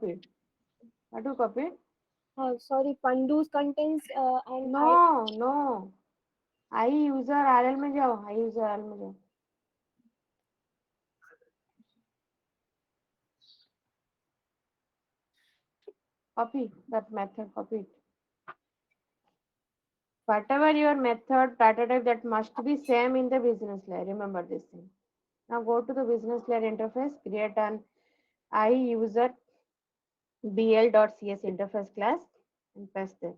What you copied? Sorry, Pandu's contents and I. No, no. I user RL में जाओ, आई user RL में जाओ. Copy that method, copy it. Whatever your method, prototype, that must be same in the business layer. Remember this thing. Now go to the business layer interface, create an iUser bl.cs interface class and paste there.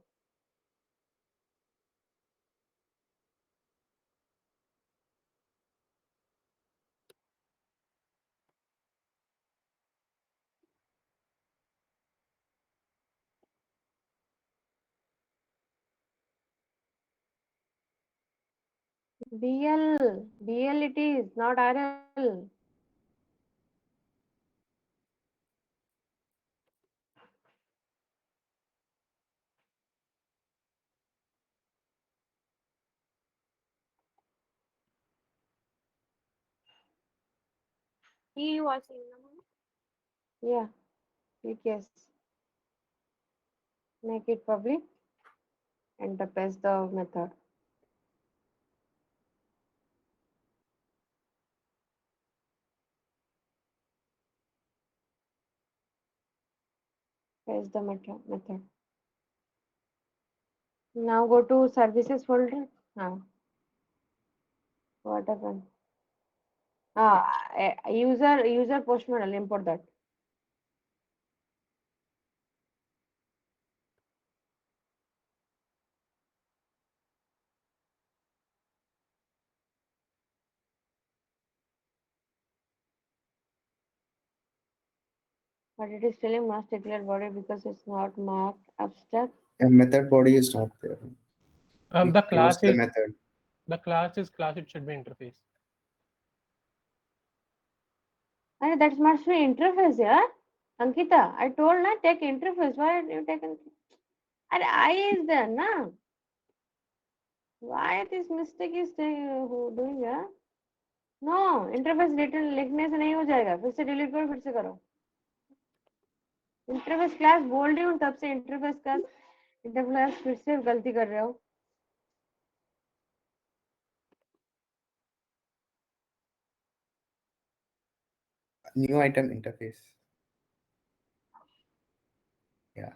BL it is, not RL. He was saying, Yeah, click yes. Make it public and paste the method. Paste the method. Now go to services folder. What happened? User post model, import that. But it is telling must declare body because it's not marked abstract. A method body is not there. We The close class the is method. class. It should be interface. And that must be interface, yeah? Ankita, I told na take interface. Why are you taking? And I is there, na? Why this mistake is doing, yeah? No interface return लिखने से नहीं हो जाएगा, फिर से delete करो, फिर से करो. इंटरफेस क्लास बोल रही हूँ तब से इंटरफेस क्लास फिर से गलती कर रहे हो. New item interface. Yeah.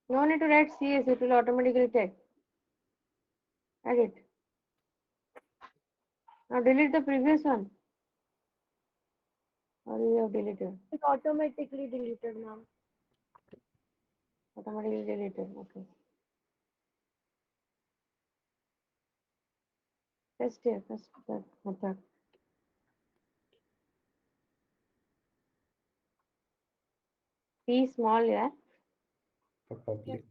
No need to write CS, it will automatically take. Edit. Now delete the previous one. Or you have deleted. it's automatically deleted now. Automatically deleted. Okay. Test here. Test that method. P small, yeah. For public.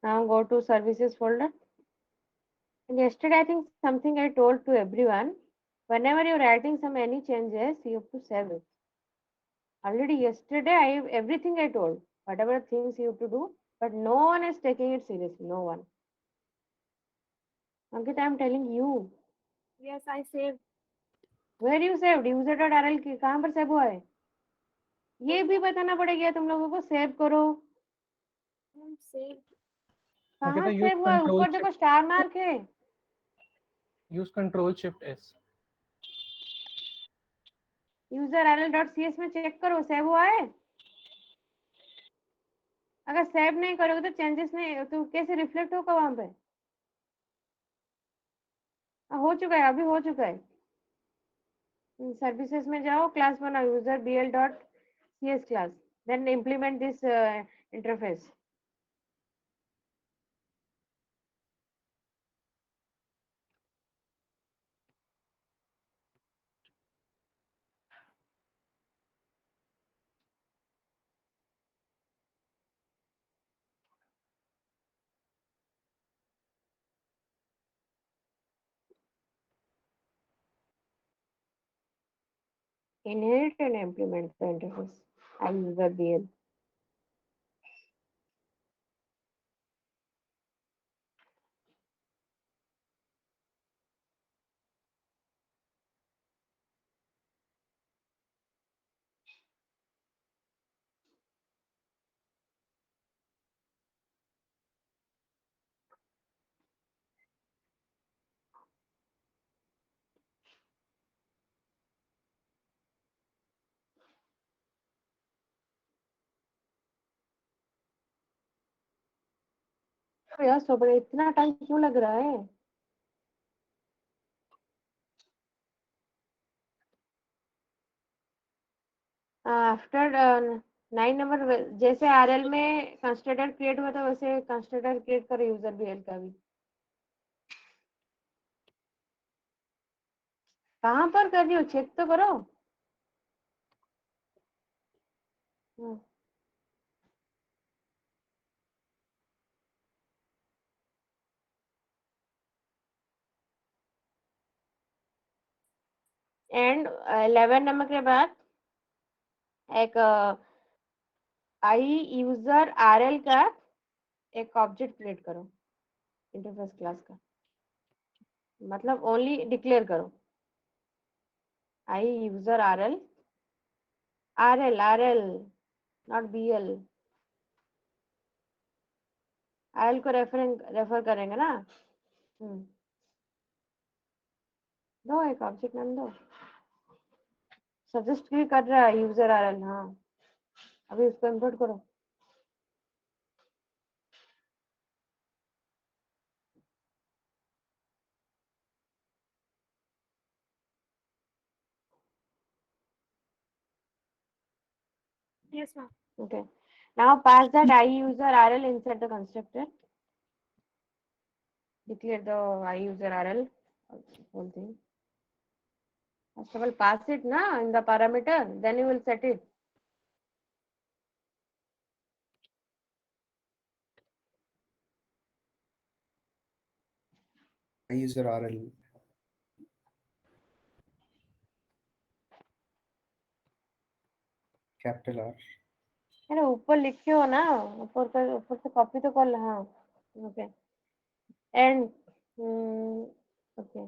Now go to services folder. And yesterday, I think something I told to everyone. Whenever you're writing some any changes, you have to save it. Already yesterday, everything I told, whatever things you have to do, but no one is taking it seriously. No one. Ankit, I'm telling you. Yes, I saved. Where you saved? user.rl की कहाँ पर save हुआ है? ये भी बताना पड़ेगा तुम लोगों को. सेव करो. Saved. कहाँ Ankita, use सेव हुआ है? control ऊपर shift. देखो स्टार मार्क है. Use control shift S. user.rl.cs में चेक करो सेव हुआ है. अगर सेव नहीं करोगे तो चेंजेस नहीं तो कैसे रिफ्लेक्ट होगा वहां पे? हो चुका है, अभी हो चुका है. सर्विसेज में जाओ, क्लास बनाओ user bl dot cs class, then implement this interface. Inherit and implement the interface. I user BL. तो यार सोबड़े इतना टाइम क्यों लग रहा है? आफ्टर 9 नंबर जैसे आरएल में कंस्ट्रक्टर क्रिएट हुआ था वैसे कंस्ट्रक्टर क्रिएट करो यूजर बीएल का भी। कहाँ पर कर रही हो? चेक तो करो। एंड 11 नंबर के बाद एक आई यूजर आरएल का एक ऑब्जेक्ट क्रिएट करो इंटरफेस क्लास का, मतलब ओनली डिक्लेयर करो I user RL RL RL not BL. RL को रेफर करेंगे ना। दो एक ऑब्जेक्ट नाम दो। सजेस्ट भी कर रहा है यूजर आरएल। हाँ अभी उसको इंपोर्ट करो। Yes, ma'am. Okay. Now pass that I user RL inside the constructor. Declare the I user RL whole thing. First of all, pass it na in the parameter. Then you will set it. I user RL. Capital R. अरे ऊपर लिखे हो ना, ऊपर से copy तो कर। हाँ ओके एंड ओके।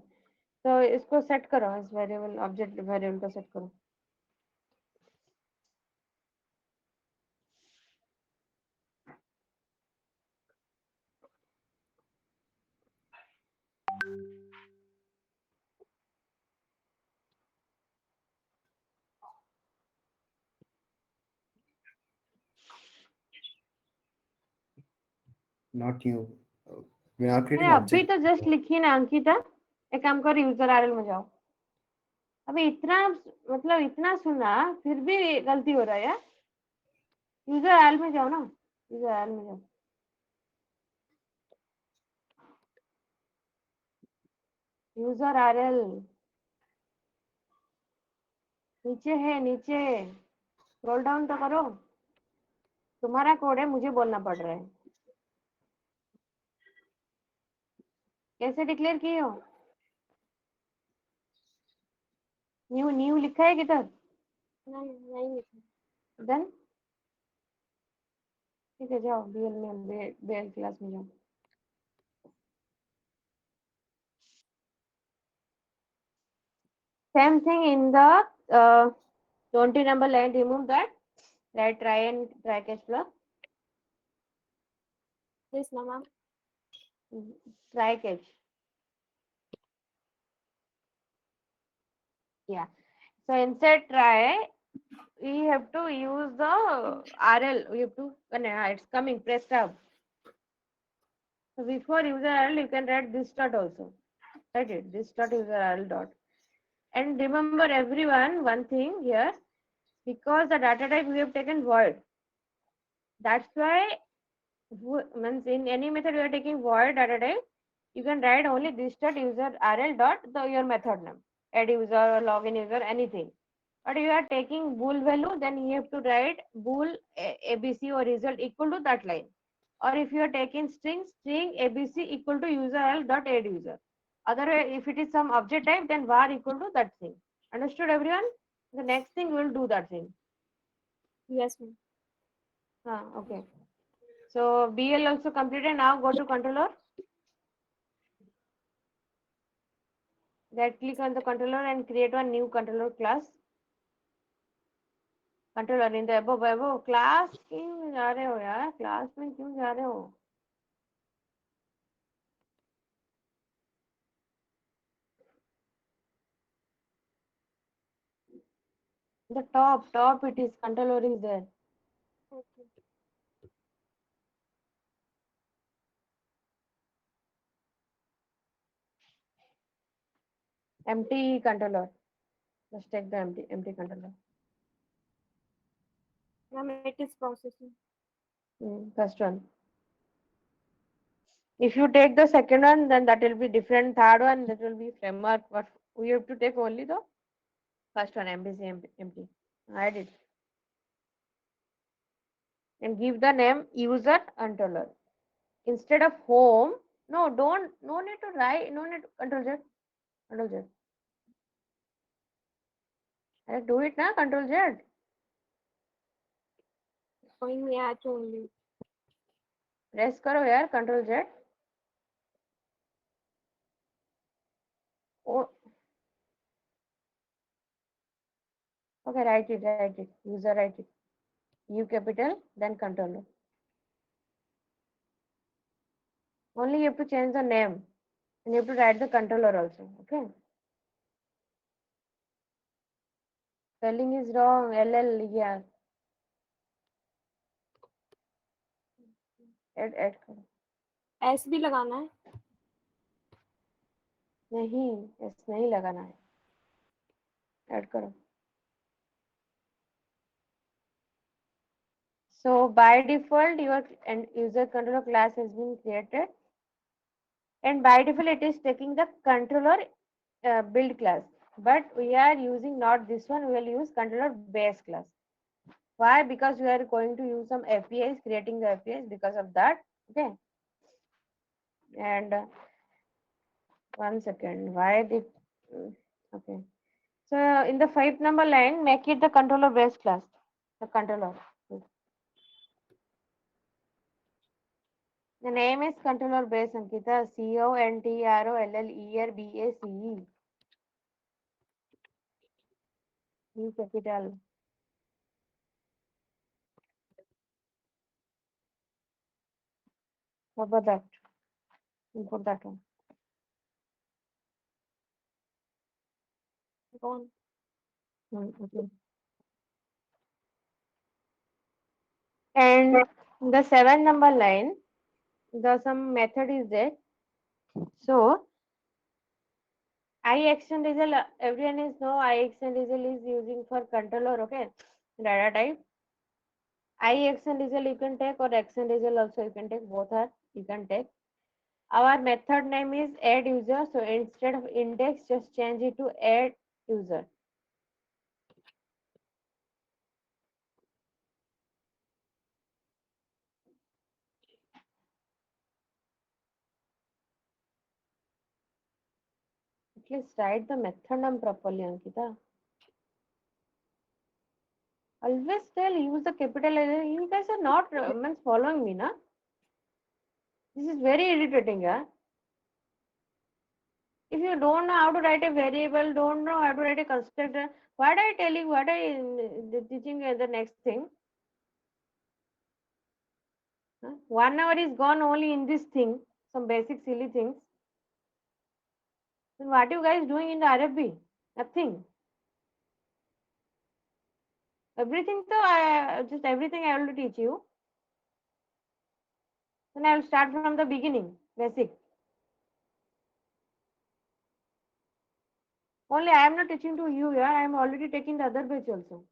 तो इसको सेट करो, इस वेरिएबल ऑब्जेक्ट वेरिएबल को सेट करो। Not you. We are अरे creating अभी object. तो जस्ट लिखी ना अंकिता। एक काम करो यूजर आरएल में जाओ। अभी इतना मतलब इतना सुना फिर भी गलती हो रहा है यार। यूजर आरएल में जाओ ना, यूजर आरएल में जाओ। यूजर आरएल नीचे है, नीचे स्क्रॉल डाउन तो करो। तुम्हारा कोड है, मुझे बोलना पड़ रहा है। कैसे डिक्लेयर किए हो? न्यू न्यू लिखा है किधर? नहीं देन ठीक है, जाओ बीएल में, बीएल क्लास में जाओ। Same thing in the 20 number line, remove that, right, try and try catch plus. Yes, ma'am. Try catch. Yeah. So inside try, we have to use the RL. We have to, it's coming, press tab. So before user RL, you can write this dot also. Write it, this dot user RL dot. And remember everyone, one thing here, because the data type we have taken void. That's why means in any method you are taking void data type, you can write only this dot user RL dot your method name, add user or login user, anything. But you are taking bool value, then you have to write bool abc or result equal to that line. Or if you are taking string abc equal to user RL dot add user. Otherwise, if it is some object type, then var equal to that thing. Understood everyone? The next thing we'll do that thing. Yes, ma'am. Okay. So BL also completed. Now go to controller. Right click on the controller and create one new controller class. Controller in the above class क्यों जा रहे हो यार? Class में क्यों जा रहे हो? The top it is controller is there. Okay. Empty controller. Just take the empty controller. Ma'am, it is processing. First one. If you take the second one, then that will be different. Third one, that will be framework. But we have to take only the first one, MBC empty. Add it. And give the name user controller. Instead of home, no need to write, no need to control Z. Do it now, control Z. Showing me at only. Press करो यार, control Z. Oh, okay, write it. User write it. U capital, then controller. Only you have to change the name. And you have to write the controller also. Okay. Spelling is wrong. LL, yeah. Add करो. S भी लगाना है. नहीं, S नहीं लगाना है. Add करो. So by default, your user controller class has been created. And by default, it is taking the controller build class. But we are using not this one, we will use controller base class. Why? Because we are going to use some APIs, creating the APIs because of that. Okay. And 1 second. Why did okay. So in the 5th number line, make it the controller base class. The controller. The name is controller base, Ankita. CONTROLLERBACE. U capital. How about that? Import that one. Go on. Okay. And the 7 number line, the some method is there. So I extend result, everyone is know I extend result is using for controller, okay? Data type. I extend result you can take or extend result also you can take, both are you can take. Our method name is add user. So instead of index, just change it to add user. At least write the method name properly, Ankita. Always tell use the capital letter. You guys are not means following me, na? This is very irritating, yeah. If you don't know how to write a variable, don't know how to write a constructor, what I tell you, what I teaching you the next thing. 1 hour is gone only in this thing, some basic silly things. Then what you guys doing in the RFB? Nothing. Everything, so I just everything I will teach you. Then I will start from the beginning, basic. Only I am not teaching to you, yeah. I am already taking the other batch also.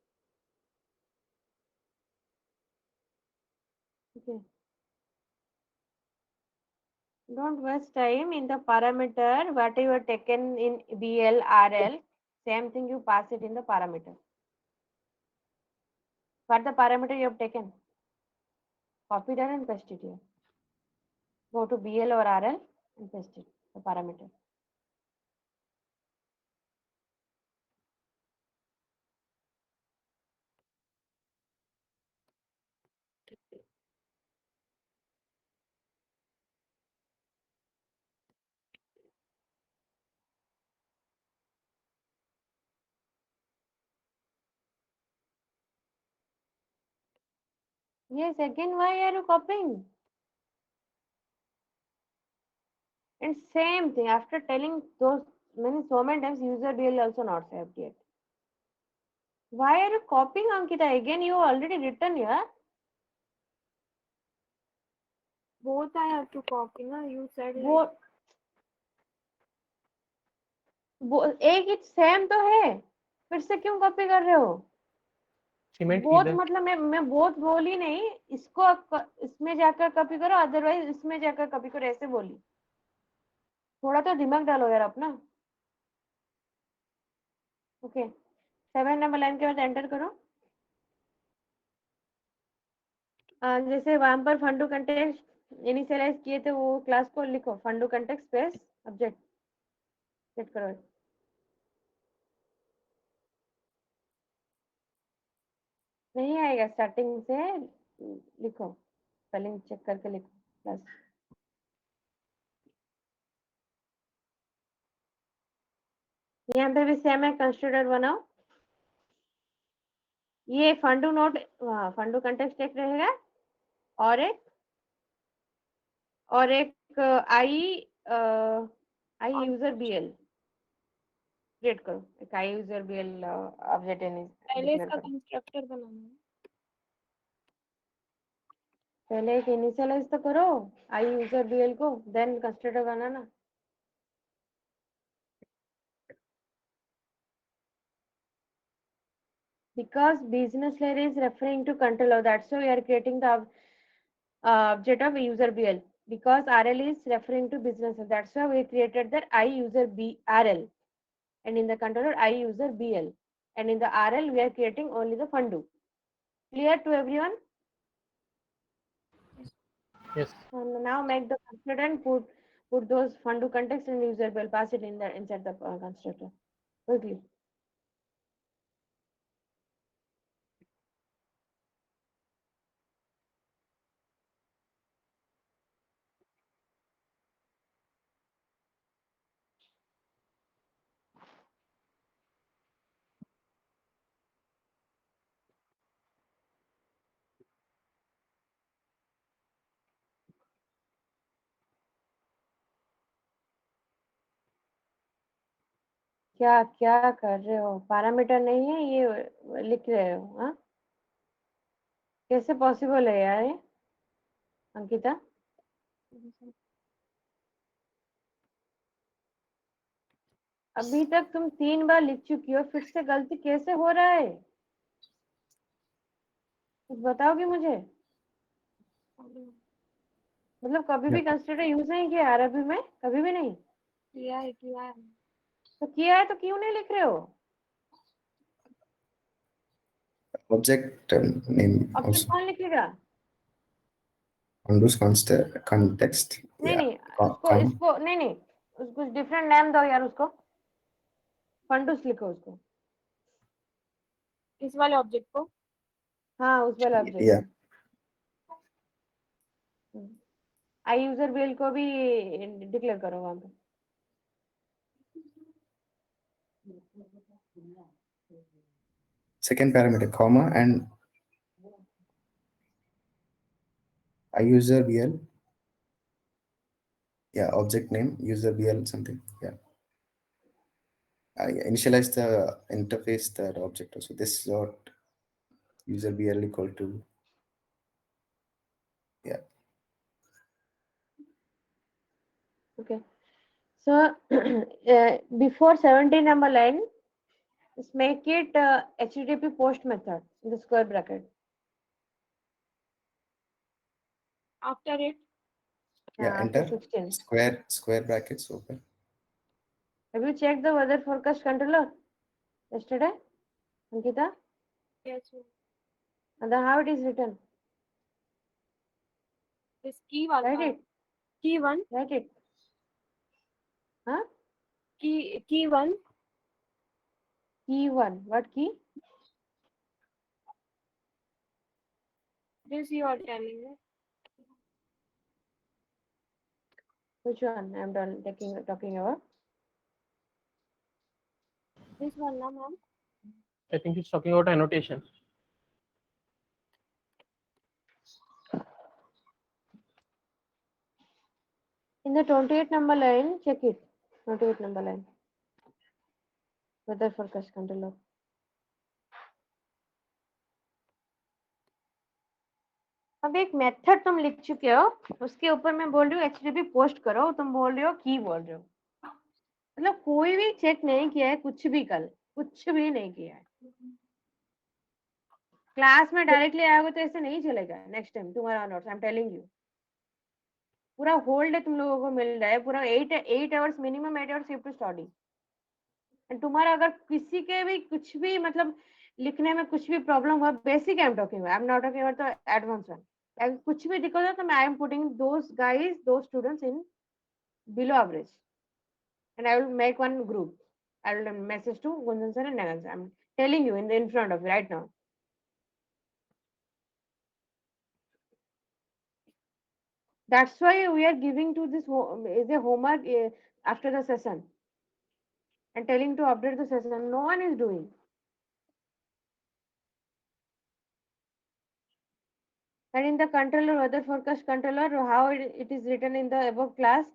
Okay. Don't waste time in the parameter. What you have taken in BL, RL, same thing you pass it in the parameter. What the parameter you have taken? Copy that and paste it here. Go to BL or RL and paste it, the parameter. Yes, again, why are you copying? And same thing, after telling those so many times, user will also not saved yet. Why are you copying, Ankita? Again, you already written here. Both I have to copy, na? You said like वो एक ही same तो है, फिर से क्यों copy कर रहे हो? She meant both either. मतलब मैं बोथ बोली नहीं, इसको इसमें जाकर कॉपी करो, अदरवाइज इसमें जाकर कॉपी करो, ऐसे बोली. थोड़ा तो दिमाग डालो यार अपना. ओके, 7 नंबर लाइन के बाद एंटर करो. जैसे वहां पर फंडू कंटेक्स्ट इनिशियलाइज किए थे, वो क्लास को लिखो, फंडू कंटेक्स्ट स्पेस ऑब्जेक्ट सेट करो. नहीं आएगा, स्टार्टिंग से लिखो, स्पेलिंग चेक करके लिखो क्लास. यहाँ पे भी सेम है, कंस्ट्रक्टर बनाओ. ये फंडू नोट, फंडू कंटेक्स्ट एक रहेगा, और एक आई यूजर बीएल क्रिएट करो. एक आई यूजर बीएल ऑब्जेक्ट पहले डिक्लेयर इसका करो. कंस्ट्रक्टर बनाना है. पहले एक इनिशियलाइज तो करो आई यूजर बीएल को, देन कंस्ट्रक्टर बनाना. Because business layer is referring to controller, that's why we are creating the object of user BL. Because RL is referring to business, that's why we created that I user B RL, and in the controller I user BL, and in the RL we are creating only the fundu. Clear to everyone? Yes. And now make the constructor and put those fundu context and user BL, pass it in the inside the constructor quickly. क्या क्या कर रहे हो? Parameter नहीं है ये, लिख रहे हो? हाँ, कैसे पॉसिबल है यार ये, अंकिता? अभी तक तुम 3 बार लिख चुकी हो, फिर से गलती कैसे हो रहा है? कुछ बताओगे मुझे? मतलब कभी भी कंस्ट्रक्टर यूज नहीं किया अरबी में, कभी भी नहीं? किया है, किया है. तो किया है तो क्यों नहीं लिख रहे हो? Object name अब तो also. कौन लिखेगा? Undo's context. नहीं Yeah. नहीं, इसको नहीं नहीं, उसको डिफरेंट नेम दो यार, उसको फंडूस लिखो उसको. इस वाले ऑब्जेक्ट को. हाँ, उस वाला ऑब्जेक्ट. Yeah. आई यूजर बिल को भी डिक्लेयर करो वहां पे. Second parameter, comma, and user BL. Yeah, object name, user BL something. Yeah. I initialize the interface that object. So this is what user BL equal to. Yeah. Okay. So before 17 number line, just make it HTTP post method in the square bracket. After it, Yeah. After Enter 16. square brackets open. Have you checked the weather forecast controller yesterday, Ankita? yes, sir. And then how it is written? This key वाला. Write it. Key 1. Write it. Huh? Key 1. Key 1. What key? This you are telling me. Which one? I'm done talking about. This one, na ma'am. I think he's talking about annotation. In the 28 number line, check it. 28 number line. Weather forecast controller. अब एक method तुम लिख चुके हो, उसके ऊपर मैं बोल रही हूँ HTTP पोस्ट करो, तुम बोल रहे हो की बोल रहे हो, मतलब कोई भी चेक नहीं किया है कुछ भी, कल कुछ भी नहीं किया है, क्लास में डायरेक्टली आएगा तो ऐसे नहीं चलेगा नेक्स्ट टाइम तुम्हारा notes, I am telling you. पूरा होल डे तुम लोगों को मिल रहा है, पूरा 8 hours minimum 8 hours you to study. And तुम्हारा अगर किसी के भी कुछ भी मतलब लिखने में कुछ भी प्रॉब्लम हुआ, basic I am talking, I am not talking about the advance one, अगर कुछ भी दिक्कत है तो मैं I am putting those guys those students in below average and I will make one group. I will message to Gunjan sir and Nagan sir. I'm telling you in front of you right now. That's why we are giving to this is a homework after the session and telling to update the session. No one is doing. And in the controller, weather forecast controller, how it is written in the above class,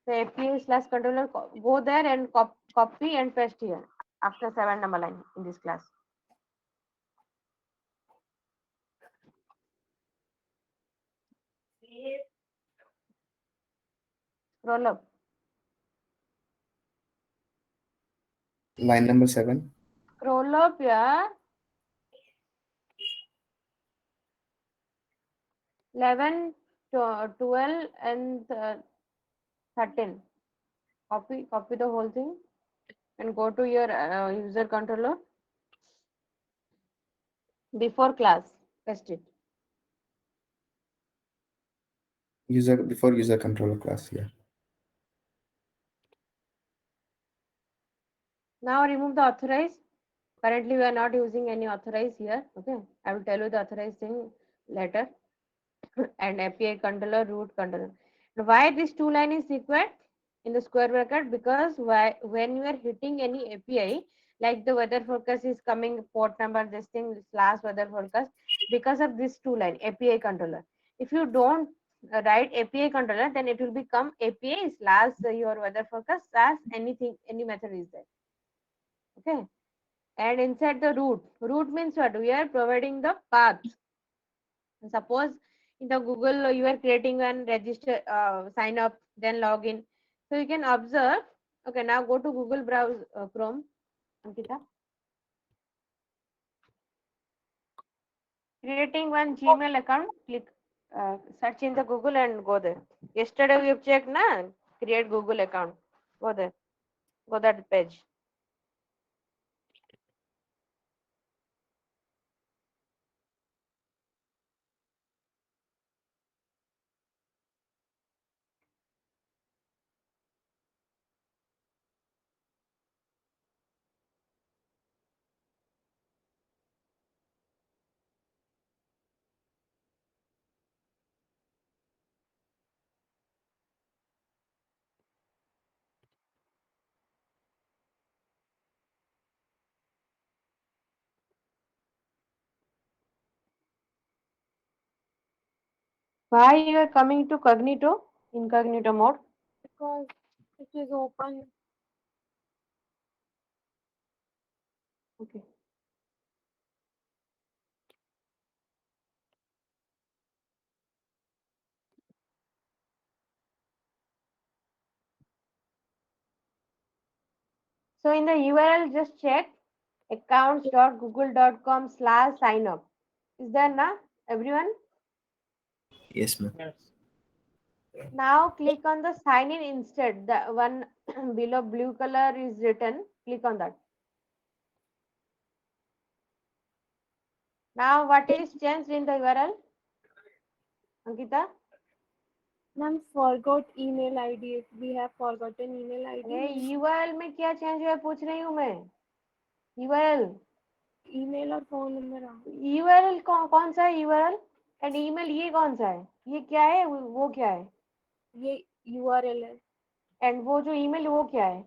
the API/controller, go there and copy and paste here after 7 number line in this class. Scroll up. Line number 7. Scroll up, yeah. 11, 12 and 13. Copy the whole thing and go to your user controller before class. Paste it. Before user controller class. Yeah. Now remove the authorize. Currently we are not using any authorize here. Okay, I will tell you the authorized thing later. And API controller, root controller. Why this two line is required in the square bracket? Because when you are hitting any API, like the weather forecast is coming port number, this thing slash weather forecast, because of this two line API controller. If you don't write API controller, then it will become API slash your weather forecast slash anything, any method is there. Okay, and inside the root means what? We are providing the path. Suppose in the Google you are creating and register, sign up, then login. So you can observe. Okay, now go to Google browse Chrome. Ankita, creating one Gmail account. Click search in the Google and go there. Yesterday we have checked na, create Google account. Go there. Go that page. Why you are coming to incognito mode? Because it is open. Okay. So in the URL, just check accounts.google.com/sign up. Is there na everyone? Yes, ma'am. Yes. Now click on the sign in instead. The one below blue color is written. Click on that. Now what is changed in the URL? Ankita? Ma'am, forgot email ID. We have forgotten email ID. अरे URL में क्या change हुआ है पूछ रही हूँ मैं. URL. Email और फोन नंबर URL कौन सा है URL? एंड ईमेल ये कौन सा है? ये क्या है? वो क्या है? ये URL है. एंड वो जो ईमेल वो क्या है?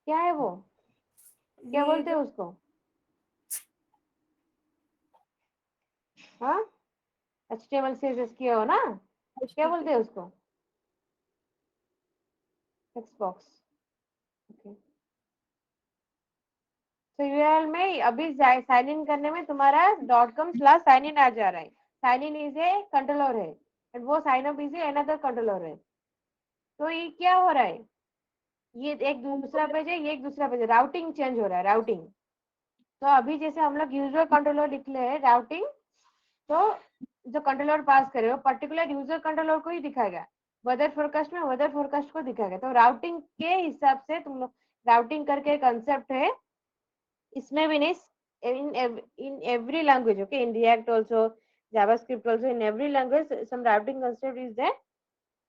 क्या है वो? क्या ये बोलते हैं उसको? हाँ, HTML CSS किए हो ना, क्या बोलते हैं उसको? Text box. ओके, तो यूआरएल में अभी साइन इन करने में तुम्हारा .com/साइन इन आ जा रहा है। Sign in is a controller है एंड वो sign up is a another controller है। तो ये क्या हो रहा है, ये एक दूसरा पेज है, ये एक दूसरा पेज है, राउटिंग चेंज हो रहा है, राउटिंग। तो अभी जैसे हम लोग यूजर कंट्रोलर लिख रहे हैं राउटिंग, तो जो कंट्रोलर पास करे वो पर्टिकुलर यूजर कंट्रोलर को ही दिखाएगा, वेदर फोरकास्ट में वेदर फोरकास्ट को दिखाएगा। तो राउटिंग के हिसाब से तुम लोग राउटिंग करके कंसेप्ट है, इसमें भी नहीं, in every language, okay, in React also, JavaScript also, in every language some routing concept is there.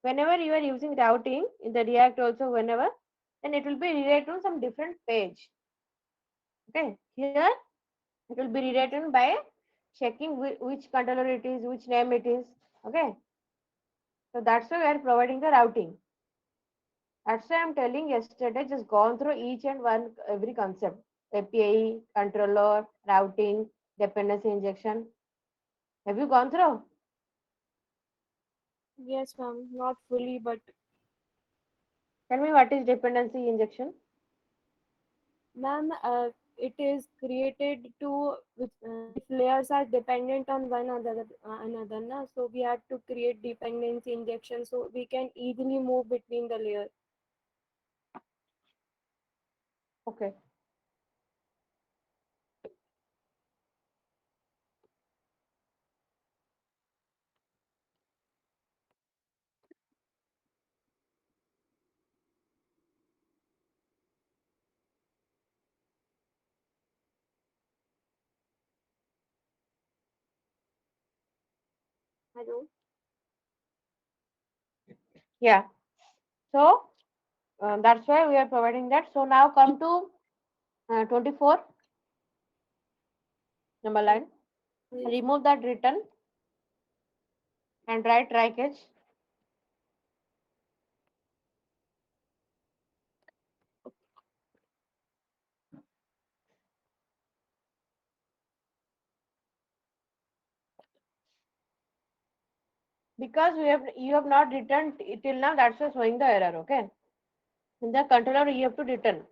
Whenever you are using routing in the React also, whenever, then it will be rewritten on some different page. Okay, here it will be rewritten by checking which controller it is, which name it is. Okay, so that's why we are providing the routing. That's why I'm telling yesterday, just gone through each and one every concept: API, controller, routing, dependency injection. Have you gone through? Yes, ma'am. Not fully, but Tell me what is dependency injection? ma'am, it is created to if layers are dependent on one another, na, so we have to create dependency injection so we can easily move between the layers. Okay. Hello. Yeah. So that's why we are providing that. So now come to 24 number line. Yes. Remove that written and write try catch. Because you have not written till now, that's why showing the error. Okay. In the controller you have to return,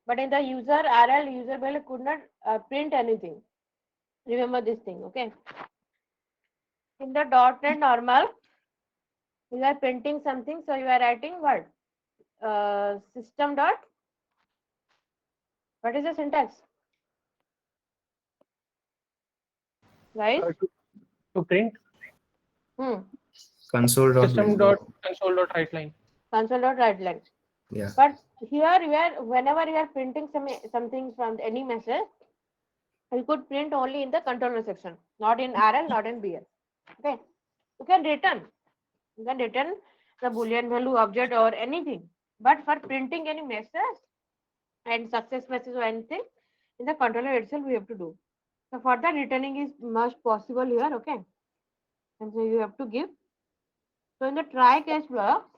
but in the user RL user value could not print anything. Remember this thing. Okay. In the .NET normal, you are printing something, so you are writing what? System dot. What is the syntax? Guys? To print Hmm. Console dot system window. dot console dot write line. Console dot write line. Yeah. But here you are, whenever you are printing something from any message, you could print only in the controller section, not in RL, not in BL. Okay. You can return. You can return the boolean value object or anything. But for printing any message and success message or anything, in the controller itself we have to do. So for that, returning is much possible here. Okay. And so you have to give. So in the try catch block,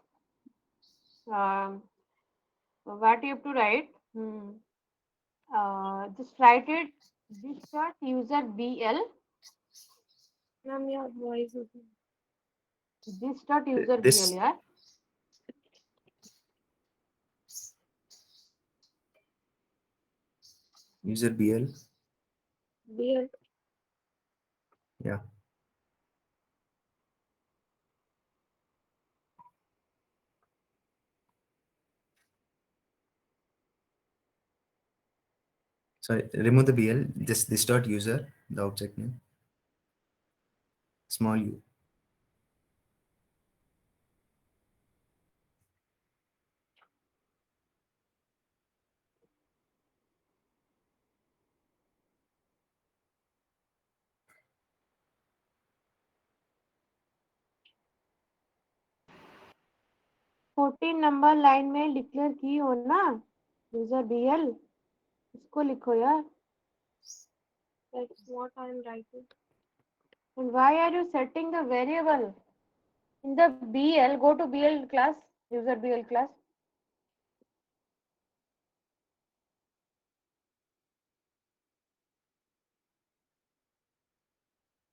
um, what you have to write? Just write it this dot user BL, Ma'am, your voice is this dot user BL, This yeah. user BL. BL. Yeah. Sorry, remove the BL. This dot user, the object name. Small u. Fourteen number line में declare की हो ना user BL, इसको लिखो यार. That's what I'm writing. And why are you setting the variable in the BL? Go to BL class, user BL class.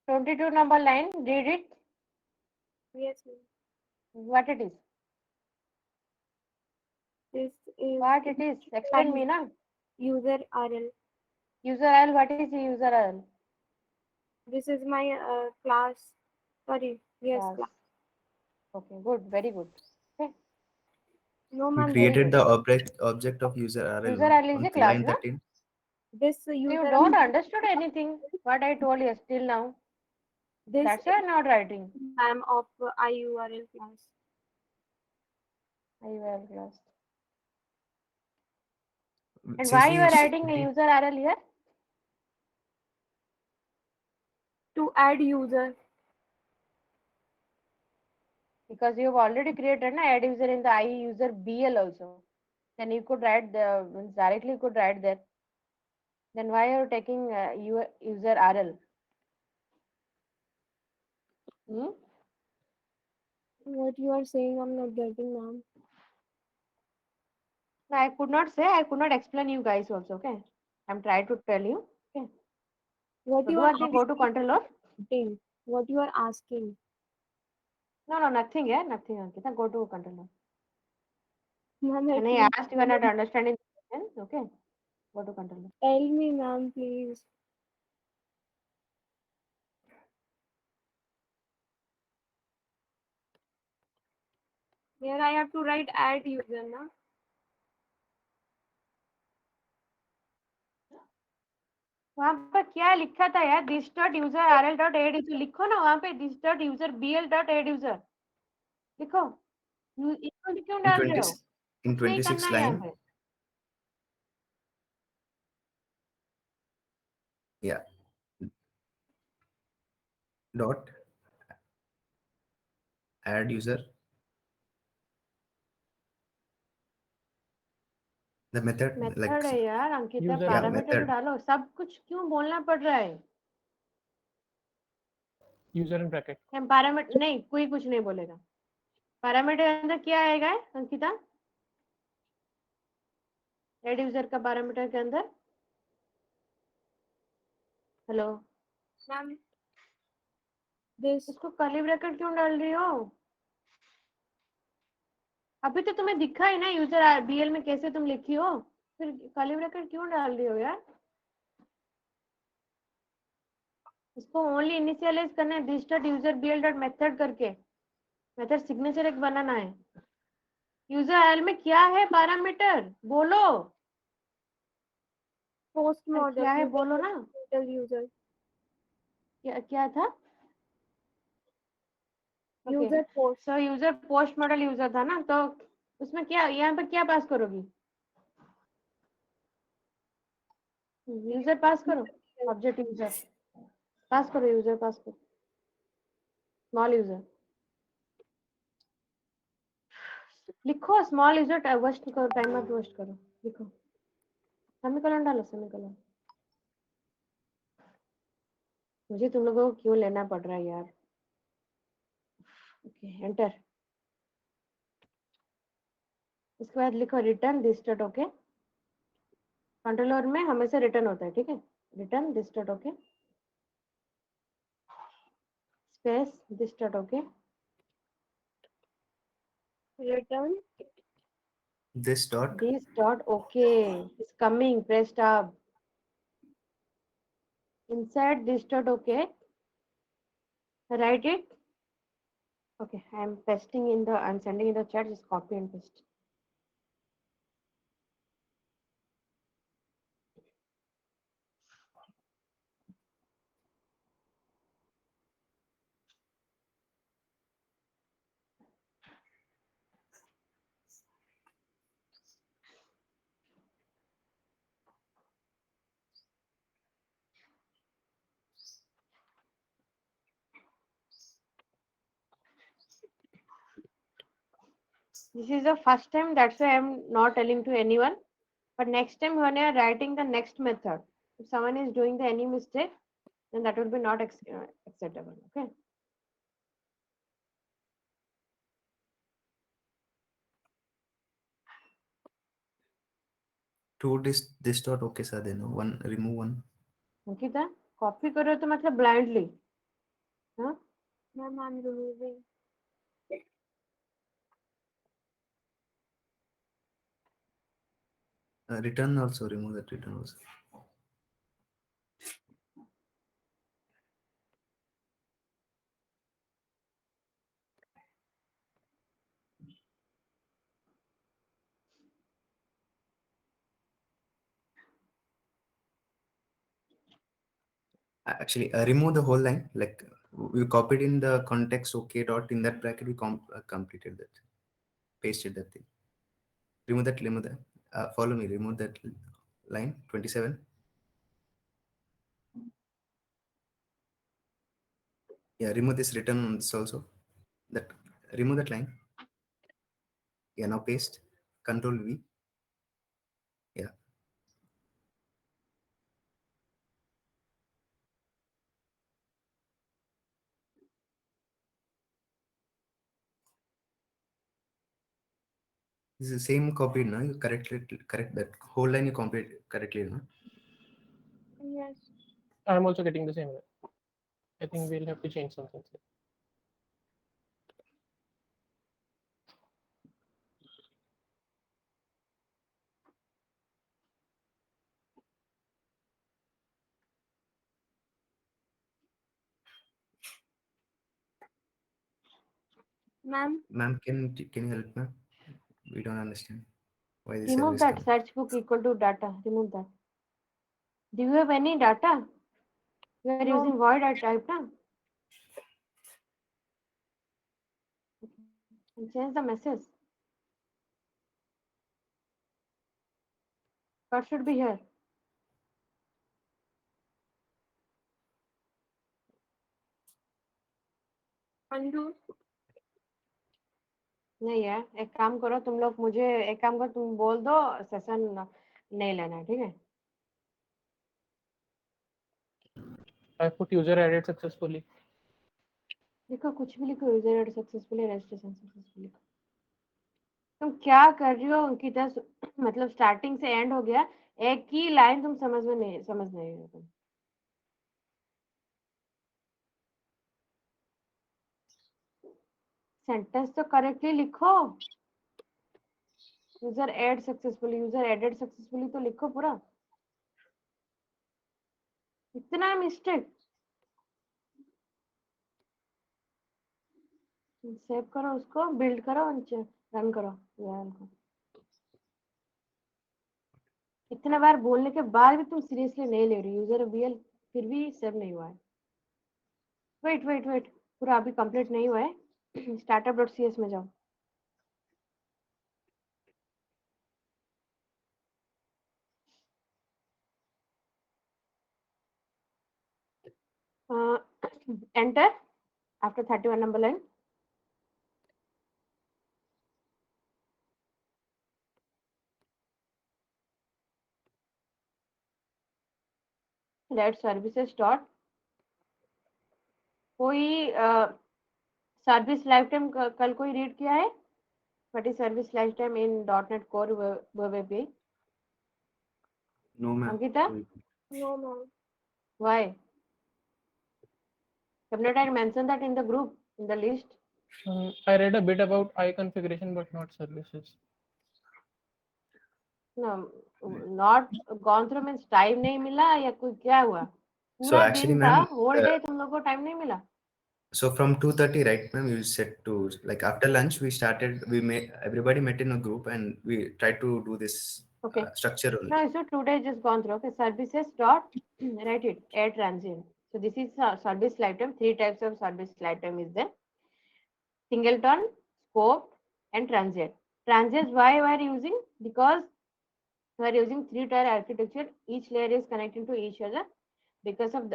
22 number line, read it. Yes, ma'am. What it is? This is What it is? Explain me, na. user RL. User URL, what is the user URL? This is my class. Sorry. Yes, Class. class. Okay, good, very good. Okay. No, We ma'am. created good. the object of user RL User no? URL is on a class, line na? 13. This You user. don't understood anything what I told you till now. This That's why I'm not writing. ma'am of IURL class. IURL class. And Since why we you are writing a did- user URL here? To add user. Because you've already created an add user in the IE user BL also. Then you could write directly you could write there. Then why are you taking user RL? Hmm? What you are saying, I'm not getting, ma'am. No, I could not say, I could not explain you guys also, okay? I'm trying to tell you. Okay. What So you do are one thing, go to controller. asking? What you are asking? No, nothing, yeah, nothing, Ankita. Go to controller. Ma'am, And I asked you are not understanding, okay? Go to controller. tell me, ma'am, please. Here I have to write add user, na? वहाँ पर क्या लिखा था यार this dot user RL dot add user लिखो ना वहाँ पे this dot user BL dot add user लिखो इसको क्यों in डाल रहे 20 हो in कुछ नहीं 26 करना है यहाँ line, पे yeah, dot add user. The method like method है यार अंकिता User yeah पैरामीटर तो method डालो सब कुछ क्यों बोलना पड़ रहा है user in bracket. हम पैरामीटर नहीं कोई कुछ नहीं बोलेगा पैरामीटर के अंदर क्या आएगा अंकिता एड यूजर का पैरामीटर के अंदर हेलो Ma'am, this इसको कर्ली ब्रैकेट क्यों डाल रही हो अभी तो तुम्हें दिखा है ना यूजर बीएल में कैसे तुम लिखी हो फिर कर्ली ब्रैकेट क्यों डाल रही हो यार इसको ओनली इनिशियलाइज करना है this dot user BL dot method करके मेथड सिग्नेचर एक बनाना है यूजर एल में क्या है पैरामीटर बोलो post अरे model क्या है बोलो ना user क्या था user post सो यूजर पोस्ट मॉडल यूजर था ना तो उसमें क्या यहाँ पे क्या पास करोगी यूजर पास करो ऑब्जेक्ट यूजर पास करो यूजर पास करो स्मॉल यूजर लिखो स्मॉल यूजर वेस्ट करो टाइम मत वेस्ट करो लिखो सेमीकोलन डालो सेमीकोलन मुझे तुम लोगों को क्यों लेना पड़ रहा है यार ओके एंटर इसके बाद लिखो return this dot okay controller में हमेशा रिटर्न होता है ठीक है return this dot okay space this dot okay return this dot this dot okay is coming press tab inside this dot okay write it okay I am pasting in the I'm sending in the chat just copy and paste this is the first time that's why I'm not telling to anyone but next time when you're writing the next method if someone is doing the any mistake then that will be not acceptable okay two this dot okay sir then one remove one Ankita copy करो तो मतलब blindly Huh? Ma'am, I'm removing. Return also, remove that return also. Actually, remove the whole line. Like we copied in the context okay dot in that bracket. We completed that, pasted that thing. Remove that. Remove that. Follow me. Remove that line 27. Yeah, remove this return on this also. That remove that line. Yeah, now paste. Control V. Yeah. This is the same copy, no? You correct that whole line. You complete correctly, no? Yes. I'm also getting the same way. I think we'll have to change something. Ma'am, Ma'am, can you help, ma'am? We don't understand why this error Remove is that coming. search book equal to data. Remove that. Do you have any data? You are No. using void at type now. And change the message. What should be here? undo. नहीं है, एक काम करो तुम लोग, मुझे एक काम करो, तुम बोल दो सेशन नहीं लेना है, ठीक है? I put user added successfully. लिखो कुछ भी लिखो, user add successfully, registration successfully. तुम क्या कर रही हो अंकिता? मतलब स्टार्टिंग से एंड हो गया, एक ही लाइन तुम समझ नहीं रहे हो तुम। सेंटेंस तो करेक्टली लिखो। User add successfully, user added successfully तो लिखो पूरा। इतना मिस्टेक। सेव करो उसको, बिल्ड करो, रन करो URL को। इतने बार बोलने के बाद भी तुम सीरियसली नहीं ले रही। यूजर VL फिर भी सेव नहीं हुआ है। वेट वेट वेट, पूरा अभी कंप्लीट नहीं हुआ है। startup.cs में जाओ। Enter after 31 number line. Let services dot कोई सर्विस लाइफ टाइम कल कोई रीड किया है? What is service life time in .NET Core Web API? No, ma'am. Ankita, No, ma'am. why? Have not I mentioned that in the group, in the list? I read a bit about I configuration, but not services. No, not gone through means time नहीं मिला या कोई क्या हुआ? So पूरा actually, दिन था, ma'am, whole day तुम लोगों को टाइम नहीं मिला? so from 2:30, right, ma'am, you said to like after lunch we started. We made everybody met in a group and we tried to do this Okay. structure only. No, so today just gone through. Okay, services dot write it add transient. So this is service lifetime. 3 types of service lifetime is there: singleton, scope, and transient. Transient why we are using? Because we are using 3-tier architecture. Each layer is connecting to each other. Because of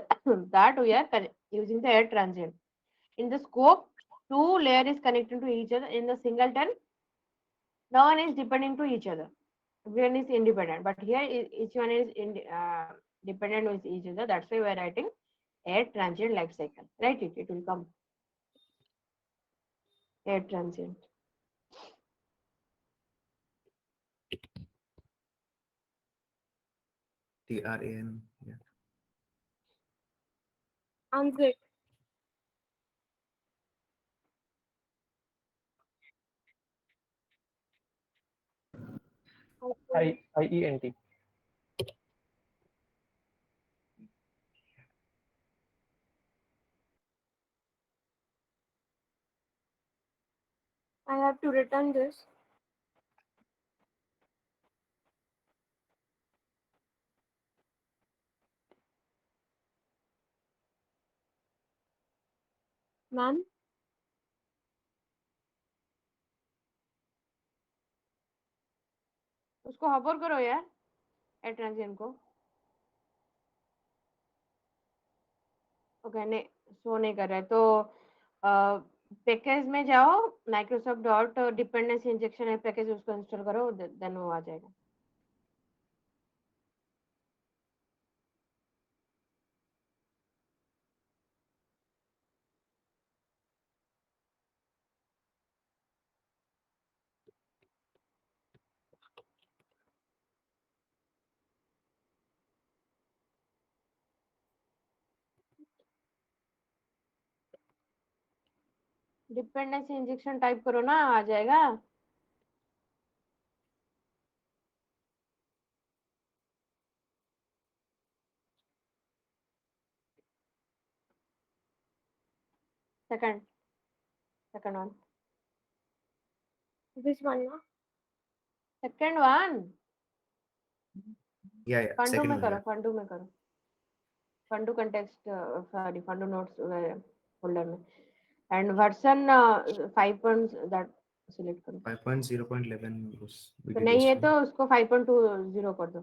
that, we are using the add transient. In the scope, 2 layer is connecting to each other. In the singleton, no one is depending to each other. Everyone is independent, but here each one is dependent with each other. That's why we are writing a transient life cycle. Write it, it will come. A transient. TRAN. Yeah. Unzip. IENT. I have to return this. Ma'am, उसको हबर करो यार eight transient को। Okay नहीं show नहीं कर रहा है तो पैकेज में जाओ माइक्रोसॉफ्ट डॉट डिपेंडेंसी इंजेक्शन है पैकेज उसको इंस्टॉल करो देन वो आ जाएगा। डिपेंडेंसी इंजेक्शन टाइप करो ना आ जाएगा। Second second one this one, na? Second one Yeah, फंडू second में one. करो Yeah. फंडू में करो फंडू कंटेक्स्ट सॉरी फंडू नोट्स फोल्डर में एंड वर्जन 5 सिलेक्ट करो। 5.0.11 was we तो did नहीं है yesterday. तो उसको 5.20 कर दो।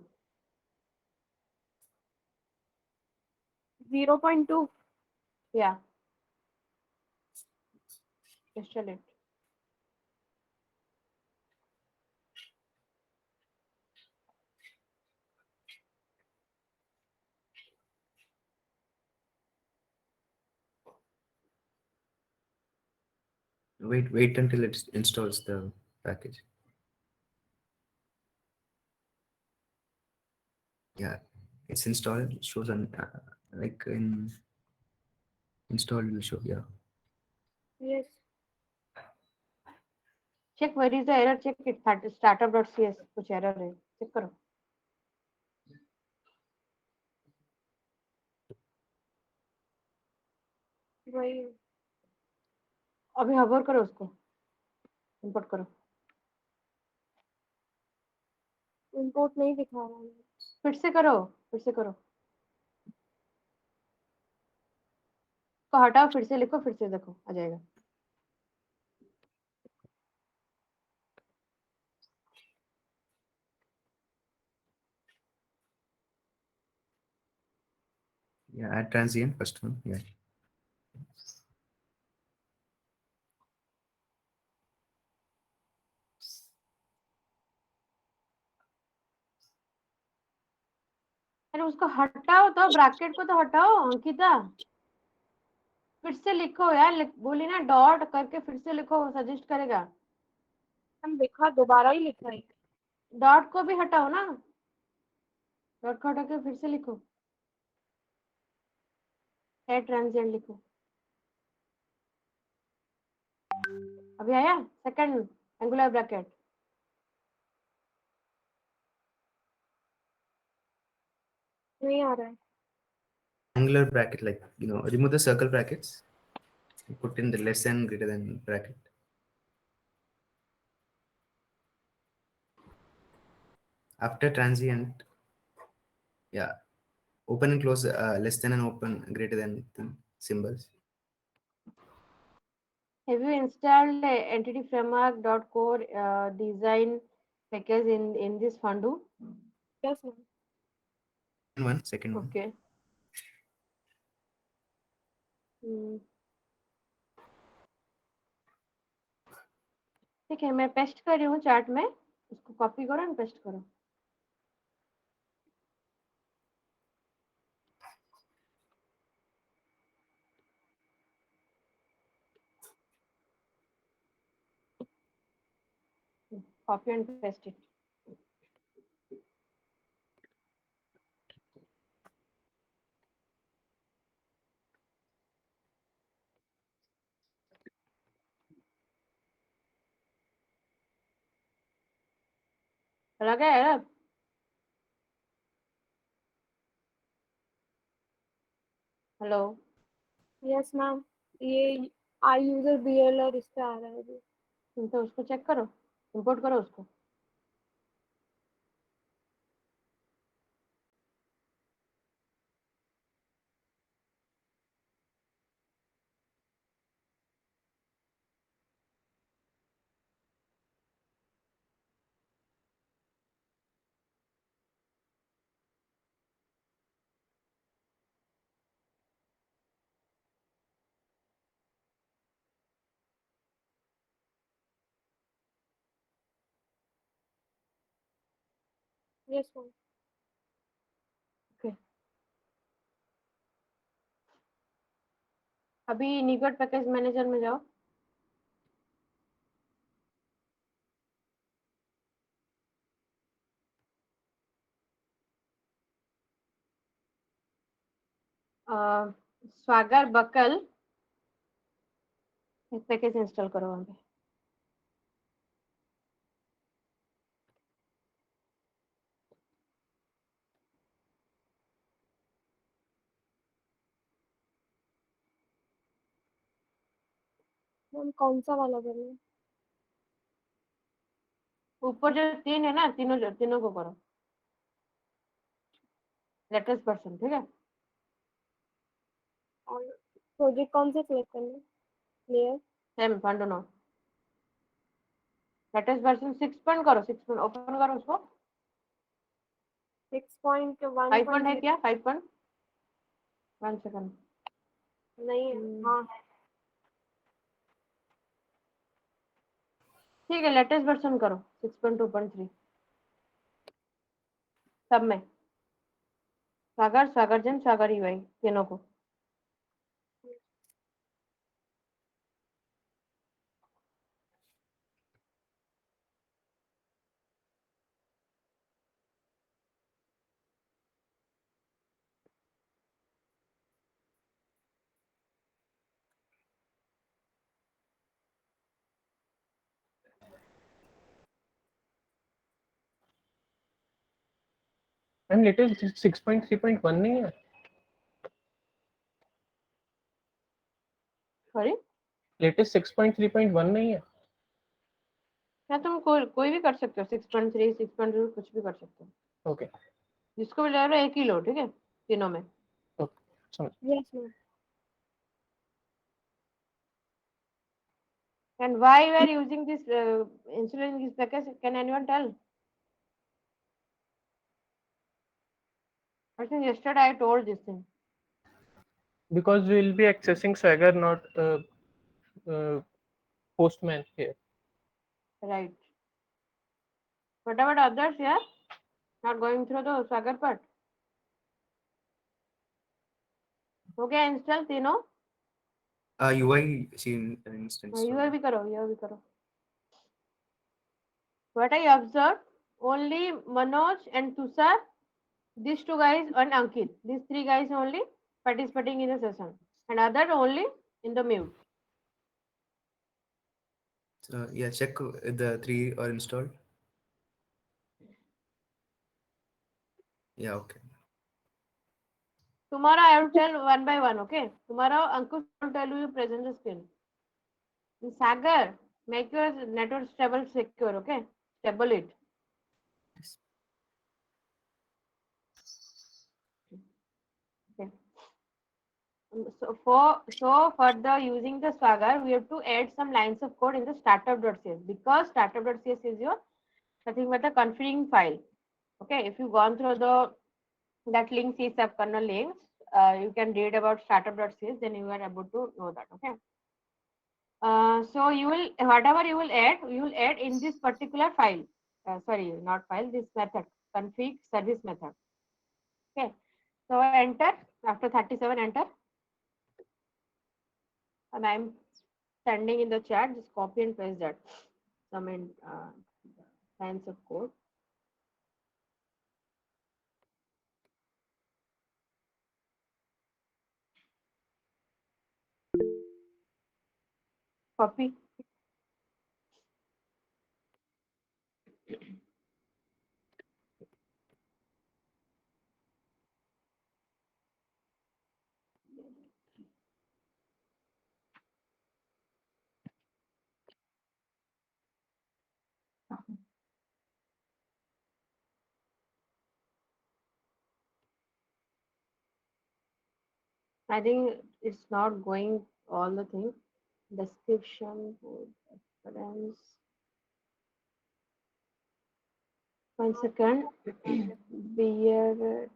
0.2. या install it. Wait until it installs the package. Yeah, it's installed. It shows on like in install will show. Yeah. Yes. Check where is the error check it startup.cs कुछ error है check करो। वही अभी हवर करो उसको import करो। import नहीं दिखा रहा है। फिर से करो फिर से करो उसको हटाओ फिर से लिखो फिर से देखो आ जाएगा। Yeah. Add transient first one. Yeah. अरे उसको हटाओ तो ब्रैकेट को तो हटाओ अंकिता। फिर से लिखो यार बोली ना डॉट करके फिर से लिखो सजेस्ट करेगा। हम देखा दोबारा ही लिखा है। डॉट को भी हटाओ ना डॉट को हटा के फिर से लिखो एड ट्रांजिएंट लिखो। अभी आया सेकंड एंगुलर ब्रैकेट। नहीं आ रहा है। Angular bracket, like remove the circle brackets. Put in the less than greater than bracket. After transient, yeah, open and close less than and open greater than thing, symbols. Have you installed entity framework core design package in this Fundu? Yes, ma'am. Second one. Okay. ठीक है मैं paste कर रही हूँ chart में उसको copy करो और पेस्ट करो। Copy and paste it. चला गया है? हेलो, यस मैम, ये आई यूजर BLR इस पे आ रहा है अभी। तुम तो उसको चेक करो, इंपोर्ट करो उसको। Yes ma'am. ओके, अभी निकट पैकेज मैनेजर में जाओ। स्वागर बकल एक पैकेज इंस्टॉल करो वहाँ पे। मैम कौन सा वाला करें? ऊपर जो 3 है ना, तीनों को करो। लेटेस्ट वर्जन, ठीक है। और प्रोजेक्ट कौन से सिलेक्ट करना है? Layer same fund no. Latest version 6 point करो, 6 पॉइंट ओपन करो उसको। 6.1 5 पॉइंट है क्या? 5 पॉइंट 1 सेकंड। नहीं है। हाँ है। ठीक है, लेटेस्ट वर्जन करो 6.2.3 सब में। सागर जन सागर यूआई तीनों को। मैम लेटेस्ट 6.3.1 नहीं है? सॉरी, लेटेस्ट 6.3.1 नहीं है? या तुम कोई भी कर सकते हो, 6.3 6.2 कुछ भी कर सकते हो। ओके जिसको भी ले रहे हो एक ही लो, ठीक है, तीनों में। ओके, समझ। Yes ma'am. And why we are using this insulin in this package? Can anyone tell? I think yesterday I told this thing. Because we will be accessing Swagger, not Postman here. Right. What about others? Yeah, not going through the Sagar part. हो गया install तीनों? UI instance. UI भी करो, UI भी करो। What I observed, only Manoj and Tushar, these two guys and Ankit, these three guys only participating in the session, and other only in the mute. Yeah, check the 3 are installed. Yeah, okay. Tomorrow I will tell one by one, okay? Tomorrow Ankush will tell you present the screen. In Sagar, make your network stable secure, okay? Stable it. Okay. So for the using the Swagger, we have to add some lines of code in the startup.cs because startup.cs is your nothing but a configuring file. Okay, if you've gone through the that link C sub kernel links, you can read about startup.cs, then you are able to know that. Okay. So you will whatever you will add in this particular file. Sorry, not file. This method config service method. Okay. So enter after 37 enter, and I'm sending in the chat. Just copy and paste that. Some lines of code. Copy. I think it's not going all the things. Description, reference. 1 second. Beer,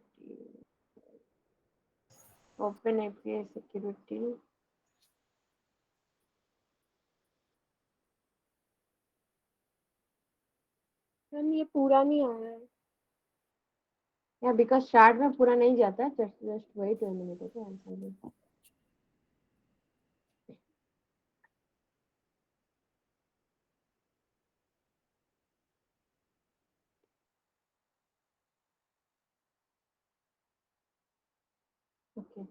open API security. Ma'am ये पूरा नहीं आया है. Yeah, because start में पूरा नहीं जाता. Just wait a minute. Okay, I'm sending. Okay.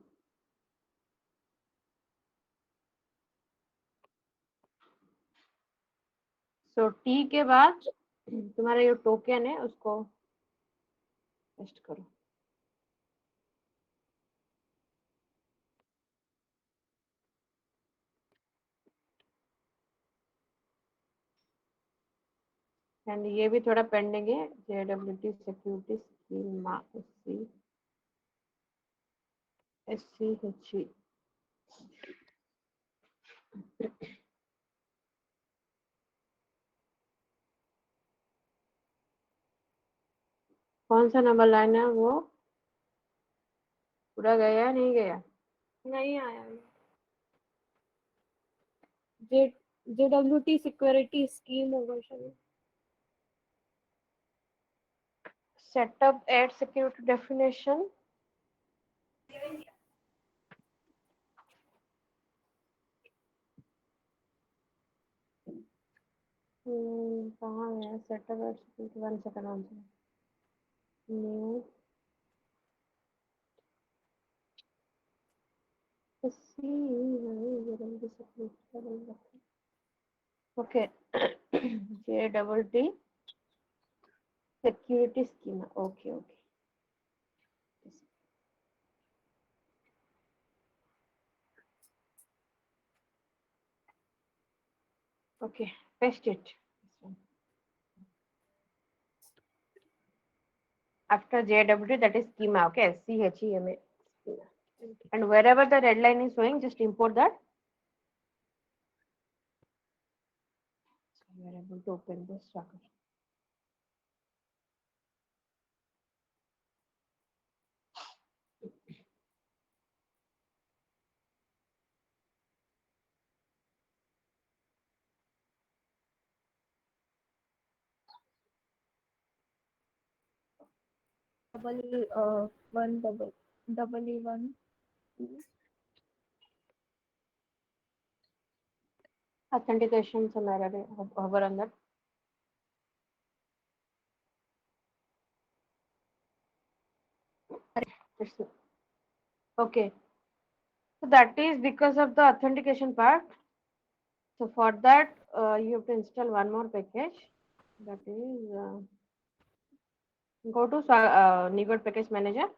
So T के बाद तुम्हारा ये टोकन है उसको पेस्ट करो. एंड ये भी थोड़ा पेंडिंग है. JWT security schema SCHE. कौन सा नंबर लाइन है वो पूरा गया नहीं गया? नहीं आया है. JWT सिक्योरिटी स्कीम होगा शायद. Setup add security definition. कहाँ है setup add security? 1 second 1 second. New okay. JWT security schema. Okay, okay. Okay, paste it. After JWT, that is schema. Okay, SCHEMA. And wherever the red line is showing, just import that. So you are able to open this tracker. double E1. Authentication summary. Hover on that. Okay. So that is because of the authentication part. So for that, you have to install one more package. That is go to NeGOT package manager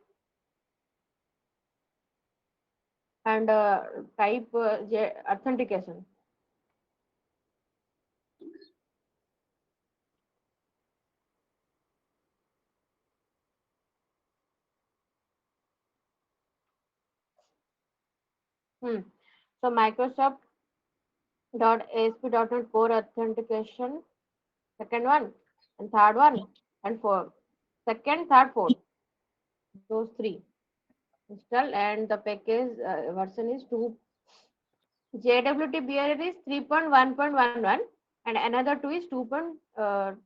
and type authentication. So Microsoft .ASP.NET Core authentication, second one, and third one, and fourth. Second, third, fourth. Those three. Install and the package version is 2. JWT BRR is 3.1.11 and another 2 is 2. That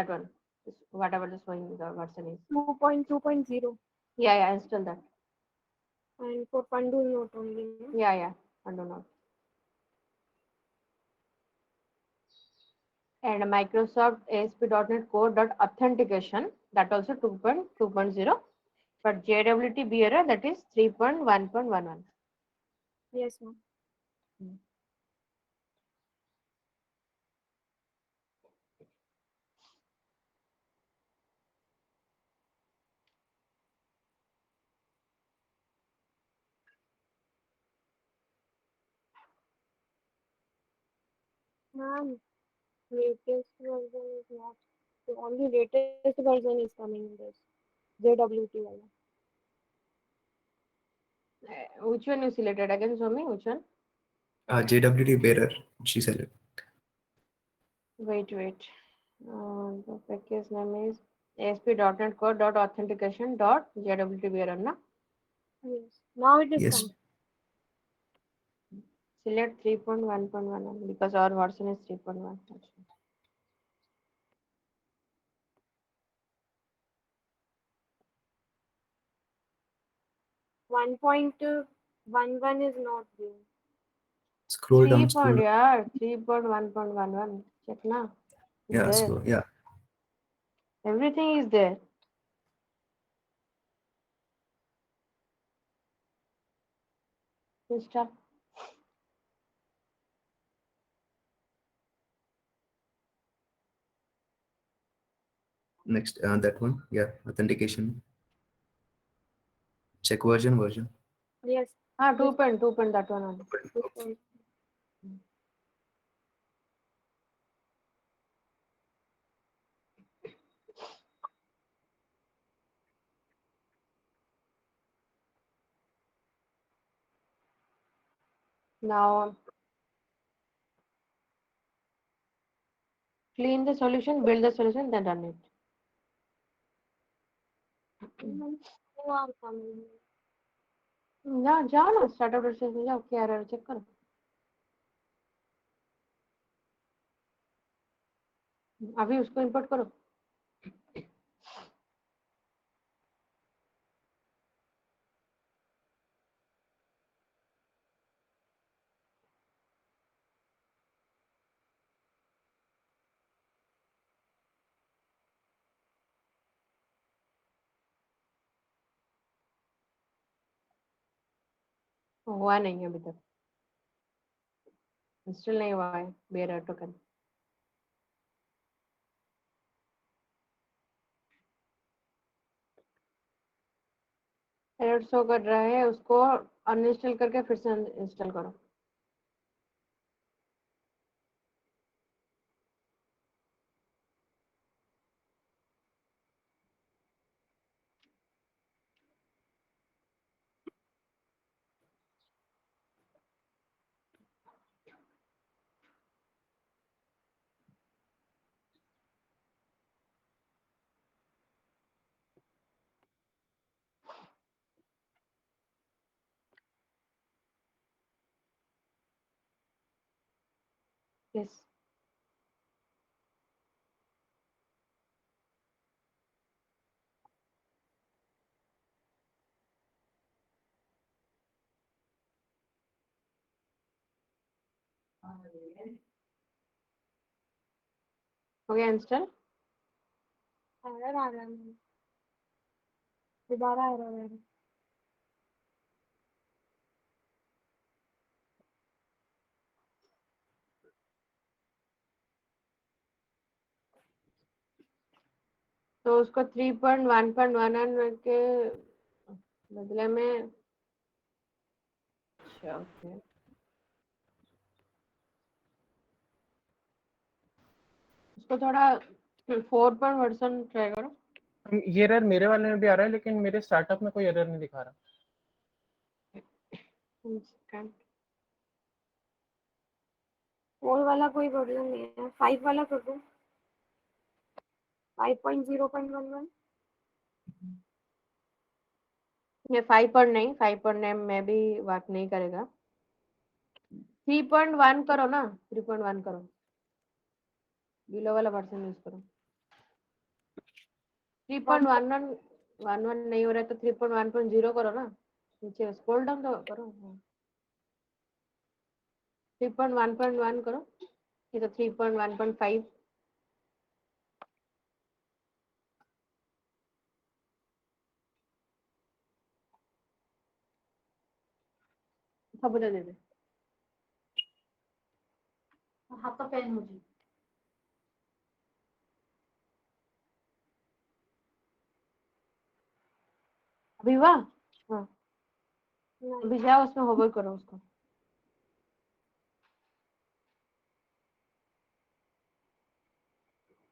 one. Whatever the showing the version is. 2.2.0. Yeah, install that. And for Pandu note only. No? Yeah, I don't know. And Microsoft ASP.NET Core authentication, that also 2.2.0. But JWT BRR, that is 3.1.11. Yes, ma'am. Ma'am, latest version is not. The only latest version is coming in this JWT wala. Which one you selected? Again, show me which one. JWT bearer, she said. Wait. The package name is ASP.NET Core dot authentication dot JWT bearer, na? Yes. Now it is Yes. come. Select 3.1.1 because our version is 3.1. 1.11 is not there. Scroll down. 3.1.11. Check na. It's Yeah, there. scroll. Yeah. Everything is there. Install. Next, that one. Yeah, authentication. Check version. Yes. 2.2. That one only. This one. Now clean the solution, build the solution, then run it. You are coming. जाओ ना startup process में जाओ क्या error check करो अभी उसको import करो हुआ नहीं है अभी तक इंस्टॉल नहीं हुआ है बेयर टोकन एरर शो कर रहा है उसको अनइंस्टॉल करके फिर से इंस्टॉल करो यस हो गया इंस्टॉल एरर आ रहा है दोबारा एरर आ रहा है तो उसको 3.1.1 के बदले में अच्छा ओके उसको थोड़ा 4.1 ट्राई करो ये एरर मेरे वाले में भी आ रहा है, लेकिन मेरे स्टार्टअप में कोई एरर नहीं दिखा रहा। फोर वाला कोई प्रॉब्लम नहीं है 5 वाला कर दो 5.0.11 ये 5.9 में भी वर्क नहीं करेगा 3.1 करो ना 3.1 करो बिलो वाला वर्जन यूज करो 3.11 नहीं हो रहा है तो 3.1.0 करो ना नीचे स्क्रॉल डाउन तो करो 3.1.1 करो ये तो 3.1.5 सब दे दे हाथ का पेन मुझे अभी वाह हाँ अभी जाओ उसमें होवर करो उसको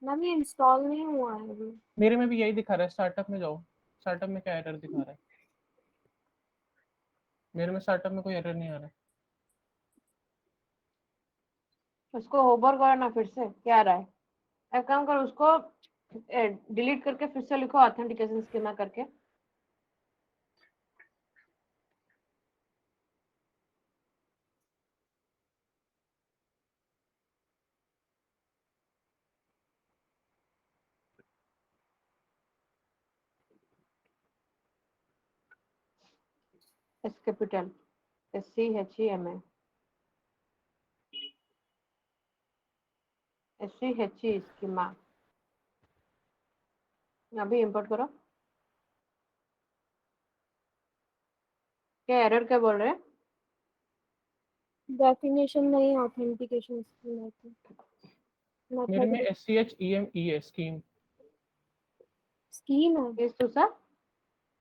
नवी इंस्टॉल नहीं हुआ है अभी मेरे में भी यही दिखा रहा है। स्टार्टअप में जाओ, स्टार्टअप में क्या एरर दिखा रहा है? मेरे में स्टार्टअप में कोई एरर नहीं आ रहा है। उसको होवर करो ना, फिर से क्या आ रहा है? एक काम करो, उसको डिलीट करके फिर से लिखो ऑथेंटिकेशन स्कीमा करके। S capital SCHEMA SCHE schema. अभी इंपोर्ट करो। क्या एरर क्या बोल रहे हैं? डेफिनेशन नहीं, ऑथेंटिकेशन स्कीम है। मेरे में मेथड SCHEME है, स्कीम। स्कीम है। किस दूसरा?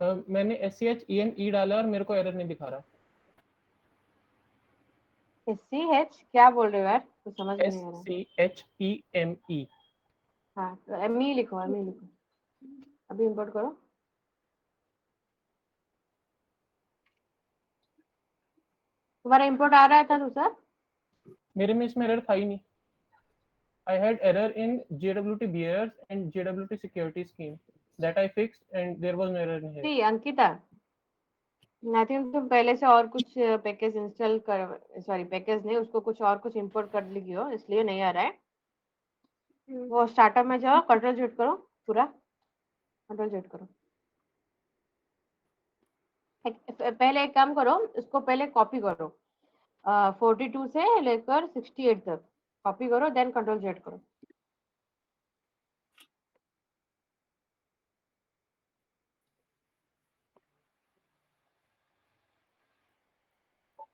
मैंने SCHEME डाला और मेरे को एरर नहीं दिखा रहा। SCH क्या बोल रहे हो यार, कुछ समझ में नहीं आ रहा। SCHEME। हाँ तो ME लिखो, ME लिखो। अभी इंपोर्ट करो। तुम्हारा इंपोर्ट आ रहा था दूसरा? मेरे में इसमें एरर था ही नहीं। I had error in JWT bearers and JWT security scheme that I fixed and there was no error in here. See Ankita, I think तुम पहले से और कुछ पैकेज इंस्टॉल कर, सॉरी पैकेज नहीं, उसको कुछ और कुछ इंपोर्ट कर ली हो, इसलिए नहीं आ रहा है। वो स्टार्टअप में जाओ, कंट्रोल जेड करो, पूरा कंट्रोल जेड करो। पहले एक काम करो, इसको पहले कॉपी करो 42 से लेकर 68 तक कॉपी करो, देन कंट्रोल जेड करो।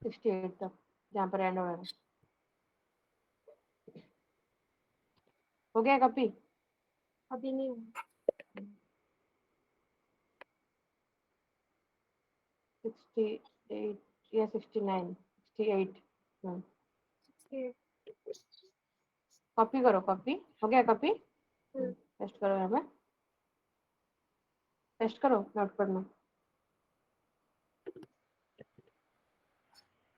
सिक्सटी एट तक जहाँ पर एंड हो रहा है। हो गया कॉपी? अभी नहीं हुआ। 68 या 69, 68। कॉपी करो, कॉपी हो गया कॉपी? पेस्ट करो यहाँ पे, पेस्ट करो नोटपैड में।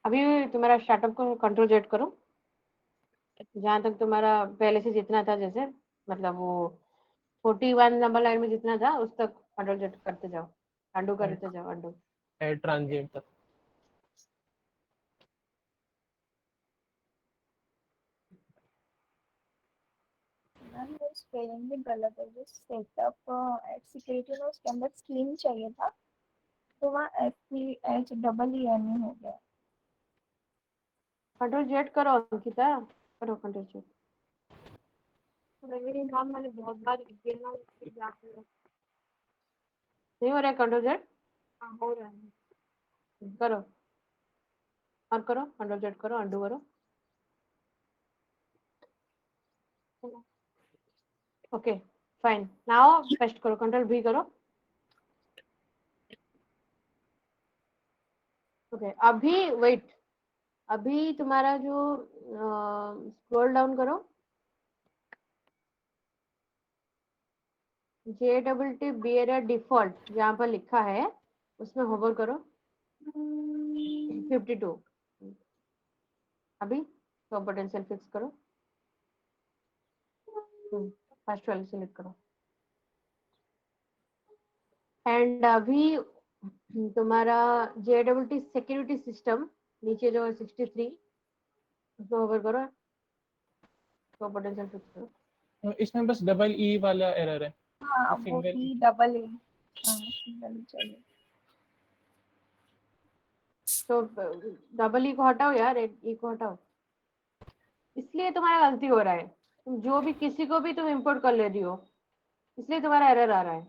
अभी तुम्हारा स्टार्टअप को कंट्रोल जेड करो, जहाँ तक तुम्हारा पहले से जितना था, जैसे मतलब वो 41 नंबर लाइन में जितना था उस तक कंट्रोल जेड करते जाओ, अंडू करते जाओ, अंडू। Add transient तक। मैम वो स्पेलिंग भी गलत है, जो सेटअप एट सिक्योरिटी में उसके अंदर स्कीम चाहिए था, तो वहाँ SCHEEME हो गया। कंट्रोल जेड करो अंकिता, करो कंट्रोल जेड। मेरे नाम मैंने बहुत बार लिख दिया ना, उसके जाके नहीं हो रहा है कंट्रोल जेड? हो रहा है। करो और करो, कंट्रोल जेड करो, अंडू करो। ओके फाइन, नाउ पेस्ट करो, कंट्रोल V करो। ओके अभी वेट, अभी तुम्हारा जो स्क्रॉल डाउन करो, JWT बियरर डिफॉल्ट जहाँ पर लिखा है उसमें होवर करो 52। अभी तो पोटेंशियल फिक्स करो, फर्स्ट वाले सेलेक्ट करो, एंड अभी तुम्हारा JWT सिक्योरिटी सिस्टम नीचे जो है 63, उसको होवर करो, तो पोटेंशियल फिक्स करो। इसमें बस डबल ई वाला एरर है। हाँ वो सिंगल भी डबल ए, हाँ सिंगल ही चाहिए। तो डबल ई को हटाओ यार, एक ई को हटाओ, इसलिए तुम्हारा गलती हो रहा है। तुम जो भी किसी को भी तुम इंपोर्ट कर ले रही हो, इसलिए तुम्हारा एरर आ रहा है।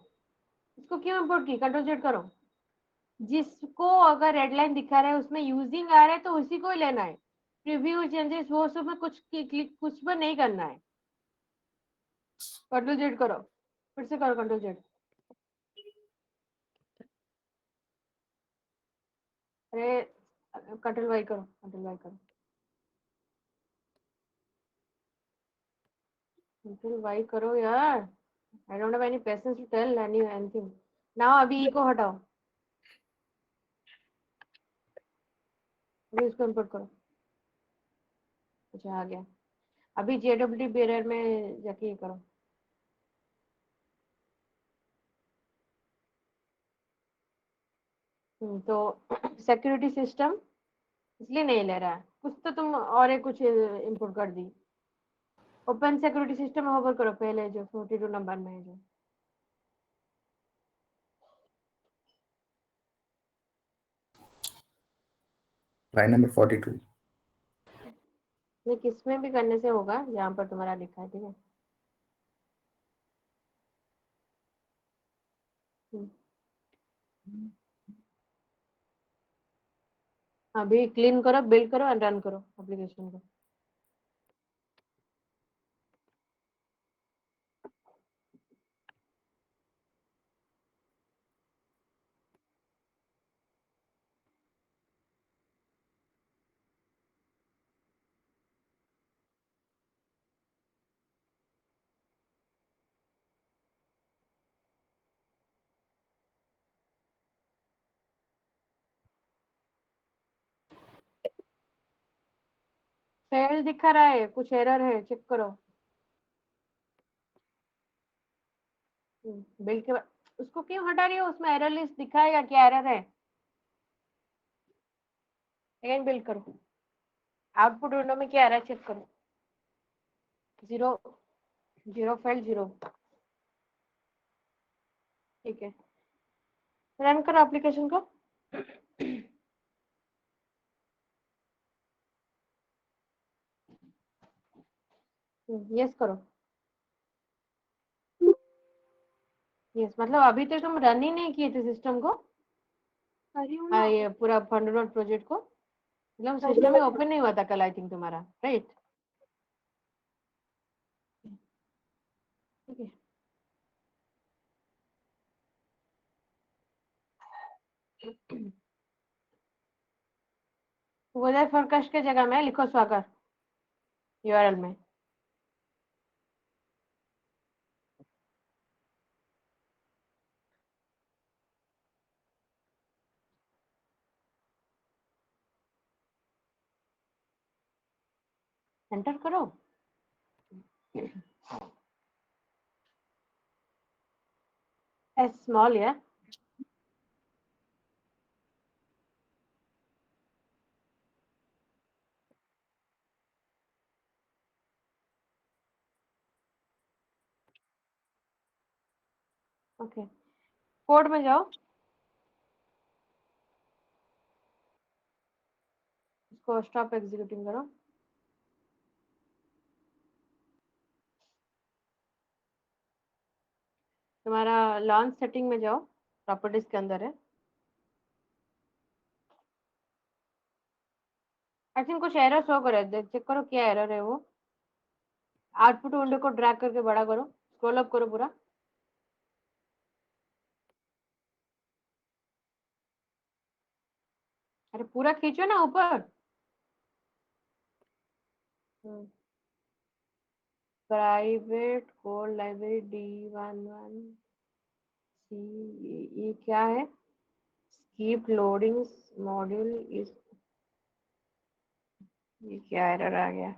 इसको क्यों इंपोर्ट की? कंट्रोल जेड करो। जिसको अगर रेड लाइन दिखा रहा है उसमें यूजिंग आ रहा है तो उसी को ही लेना है। प्रीव्यू चेंजेस वो सब में कुछ भी नहीं करना है। कंट्रोल जेड करो, फिर से करो कंट्रोल जेड। अरे कंट्रोल वाई करो, कंट्रोल वाई करो, कंट्रोल वाई करो यार। I don't have any patience to tell anything. Now अभी ई को हटाओ, अभी इसको इंपोर्ट करो। अच्छा आ गया। अभी JWT बेरर में जाके ये करो। तो सिक्योरिटी सिस्टम इसलिए नहीं ले रहा है, कुछ तो तुम और एक कुछ इंपोर्ट कर दी। ओपन सिक्योरिटी सिस्टम होवर करो पहले, जो 42 नंबर में है जो। Line number 42। ये किसमें भी करने से होगा जहाँ पर तुम्हारा लिखा है, ठीक है। अभी क्लीन करो, बिल्ड करो एंड रन करो एप्लीकेशन को। फेल दिखा रहा है, कुछ एरर है, चेक करो। बिल्ड के बाद उसको क्यों हटा रही हो? उसमें एरर लिस्ट दिखाएगा क्या एरर है। अगेन बिल्ड करो। आउटपुट विंडो में क्या आ रहा है चेक करो। 0 0 फेल 0। ठीक है, रन करो एप्लीकेशन को। यस करो। यस मतलब अभी तो तुम रन ही नहीं किए थे सिस्टम को। कर रही हूँ ना। ये पूरा फंडनोट प्रोजेक्ट को, मतलब सिस्टम में ओपन नहीं हुआ था कल आई थिंक तुम्हारा, राइट। ठीक है, वेदर फोरकास्ट के जगह में लिखो स्वागर यूआरएल में। एंटर करो। एस स्मॉल या ओके। कोड में जाओ, इसको स्टॉप एग्जीक्यूटिंग करो। तुम्हारा लॉन्च सेटिंग में जाओ, प्रॉपर्टीज के अंदर है। आई थिंक कुछ एरर शो करे, चेक करो क्या एरर है वो। आउटपुट विंडो को ड्रैग करके बड़ा करो, स्क्रॉल अप करो पूरा। अरे पूरा खींचो ना ऊपर। प्राइवेट कोड लाइब्रेरी D11 सी, ये क्या है? कीप लोडिंग मॉड्यूल इस, ये क्या एरर आ गया?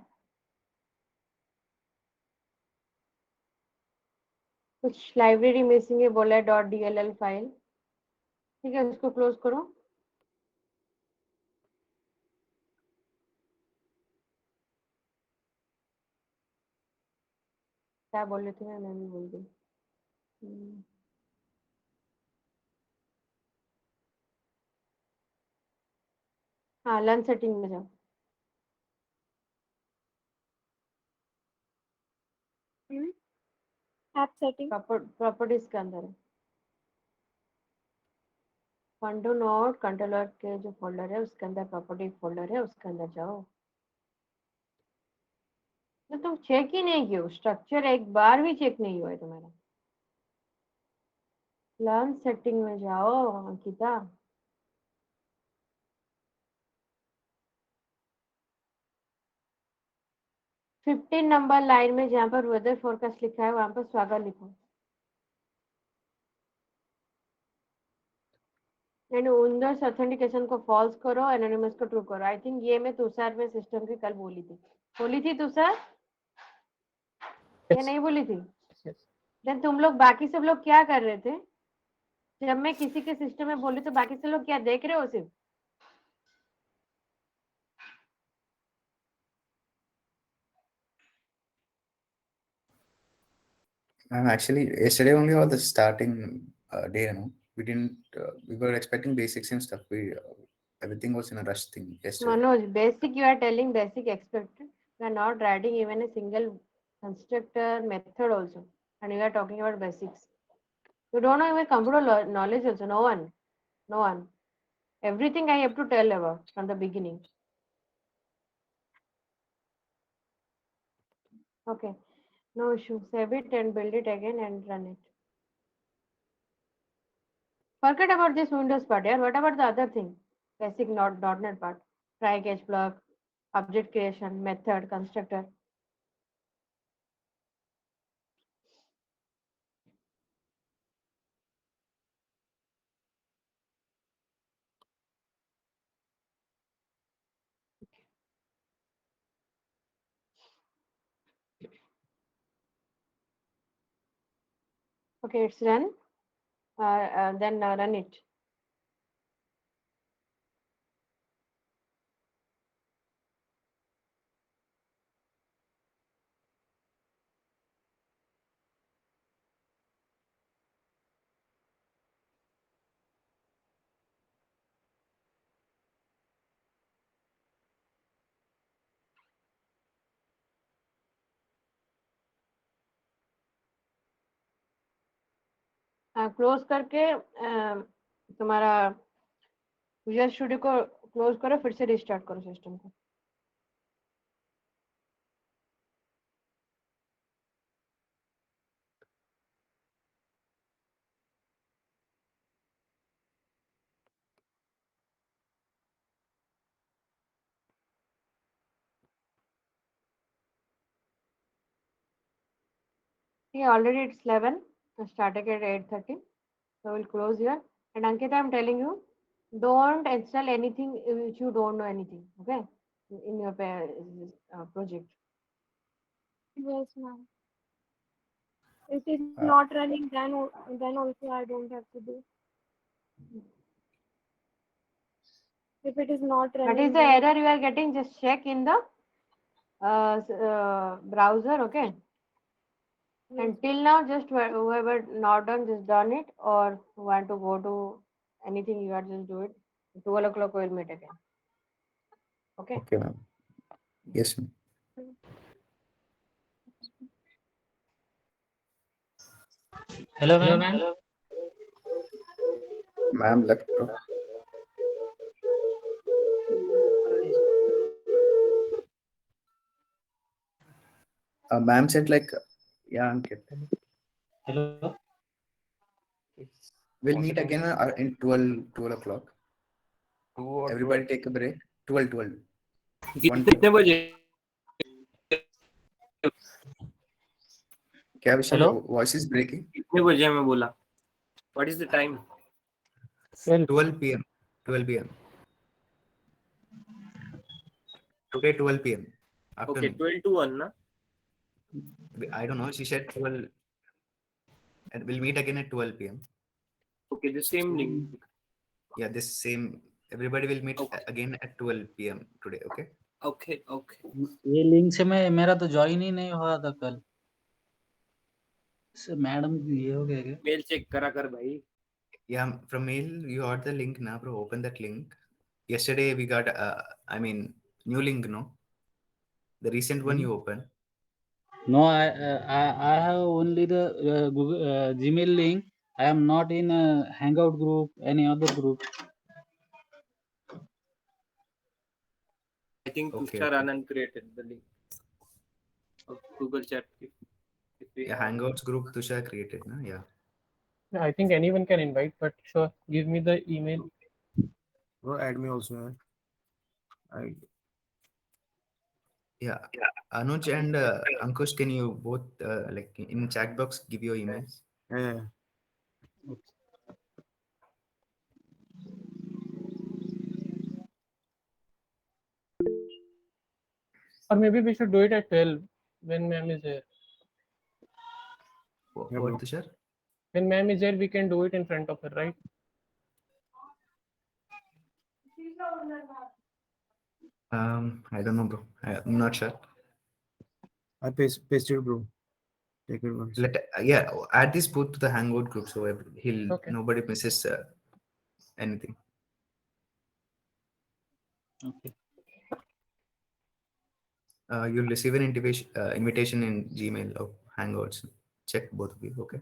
कुछ लाइब्रेरी मिसिंग है बोला है, .dll फाइल। ठीक है, उसको क्लोज करो। क्या बोल रही थी मैं भी भूल गई। हाँ लर्न सेटिंग में जाओ। App setting. प्रॉपर्टीज के अंदर है, फंडो नोड कंट्रोलर के जो फोल्डर है उसके अंदर प्रॉपर्टी फोल्डर है, उसके अंदर जाओ। तो तुम चेक ही नहीं किया, स्ट्रक्चर एक बार भी चेक नहीं हुआ है तुम्हारा। लर्न सेटिंग में जाओ अंकिता। 15 नंबर लाइन में जहाँ पर वेदर फोरकास्ट लिखा है वहां पर स्वागत लिखो। एंड विंडोज ऑथेंटिकेशन को फॉल्स करो, एनोनिमस को ट्रू करो. आई थिंक ये मैं तुषार में सिस्टम की कल बोली थी तुषार, ये नहीं बोली थी. Yes. देन तुम लोग बाकी सब लोग क्या कर रहे थे जब मैं किसी के सिस्टम में बोली? तो बाकी सब लोग क्या देख रहे हो सिर्फ? Actually, yesterday only was the starting day. We didn't. We were expecting basics and stuff. Everything was in a rush thing yesterday. Manoj, basic you are telling basic expected. You are not writing even a single constructor method also, and you are talking about basics. You don't know even computer knowledge also. No one. Everything I have to tell about from the beginning. Okay, no issue. Save it and build it again and run it. Forget about this Windows part, yeah. What about the other thing? Basic .NET part. Try catch block, object creation, method, constructor. Okay, it's run. Then run it. Close करके तुम्हारा visual studio को close करो, फिर से restart करो system को. Yeah, already it's 11. I started at 8:30. So we'll close here. And Ankita, I'm telling you, don't install anything which you don't know anything. Okay, in your project. Yes, ma'am. If it is not running, then also I don't have to do. If it is not What running, is the then error you are getting? Just check in the browser. Okay. yes. And till now, just whoever not done, just done it, or want to go to anything, you are just do it. 12 o'clock we'll meet again. Okay. Okay, ma'am. Yes, ma'am. Hello, ma'am. Ma'am left. Ma'am said like, yeah, Ankit. Hello. We'll meet again in 12 o'clock. Everybody take a break. 12. कितने बजे? क्या विषय? Hello? Voice is breaking. कितने बजे मैं बोला? What is the time? 12 p.m. 12 p.m. Today 12 p.m. Okay, Afternoon. 12 to 1 ना? I don't know. She said 12. And we'll meet again at 12 p.m. Okay, the same link. Yeah, this same. Everybody will meet Okay. again at 12 p.m. today. Okay. Okay. ये link से मैं मेरा तो join ही नहीं हुआ था कल. सर मैडम ये हो गया क्या? Mail check करा कर भाई. Yeah, from mail you got the link now, bro. Open that link. Yesterday we got new link, no? The recent one you open. No, I have only the Google Gmail link. I am not in a Hangout group, any other group. I think Okay, Tushar okay. Anand created the link of Google Chat. If we Yeah, have. Hangouts group Tushar created, no? Yeah. I think anyone can invite, but sure, give me the email. Bro, add me also, man. Yeah. Anuj and Ankush, can you both like in chat box give your emails? Yeah. Or maybe we should do it at 12 when ma'am is here. What, Yeah, bro. Tushar? When ma'am is here, we can do it in front of her, right? I don't know, bro. I'm not sure. I pasted, bro. Take it once. Yeah, add this both to the Hangout group so Okay. nobody misses anything. Okay. You'll receive an invitation in Gmail of Hangouts. Check both of you. Okay.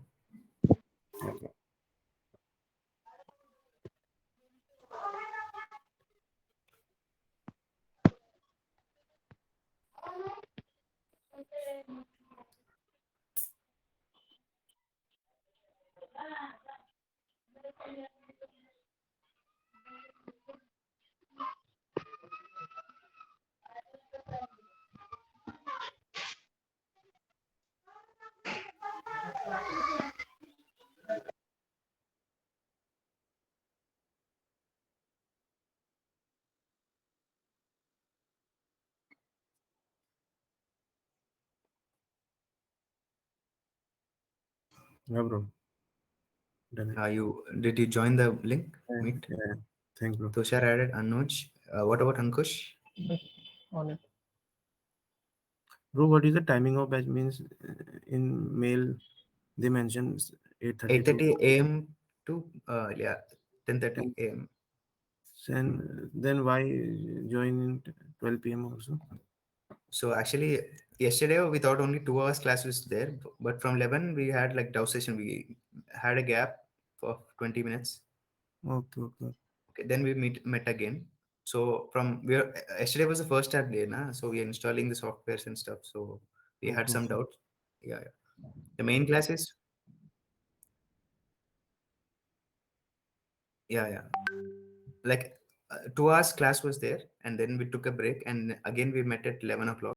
Okay. Yeah, bro. Done it. Did you join the link? Yeah, Meet. yeah. Thanks, bro. Tushar added Anuj. What about Ankush? On it. Bro, what is the timing of batch? Means in mail they mention 8:30 to 8:30 a.m. to 10:30 a.m. then why join in 12 p.m. also? So actually, yesterday we thought only 2 hours class was there, but from 11 we had like DAO session. We had a gap for 20 minutes. Okay, okay. Okay, then we met again. So from yesterday was the first start day, na? So we are installing the softwares and stuff. So we had Okay, some okay. doubts. Yeah, yeah. The main class is yeah. Like 2 hours class was there, and then we took a break, and again we met at 11 o'clock.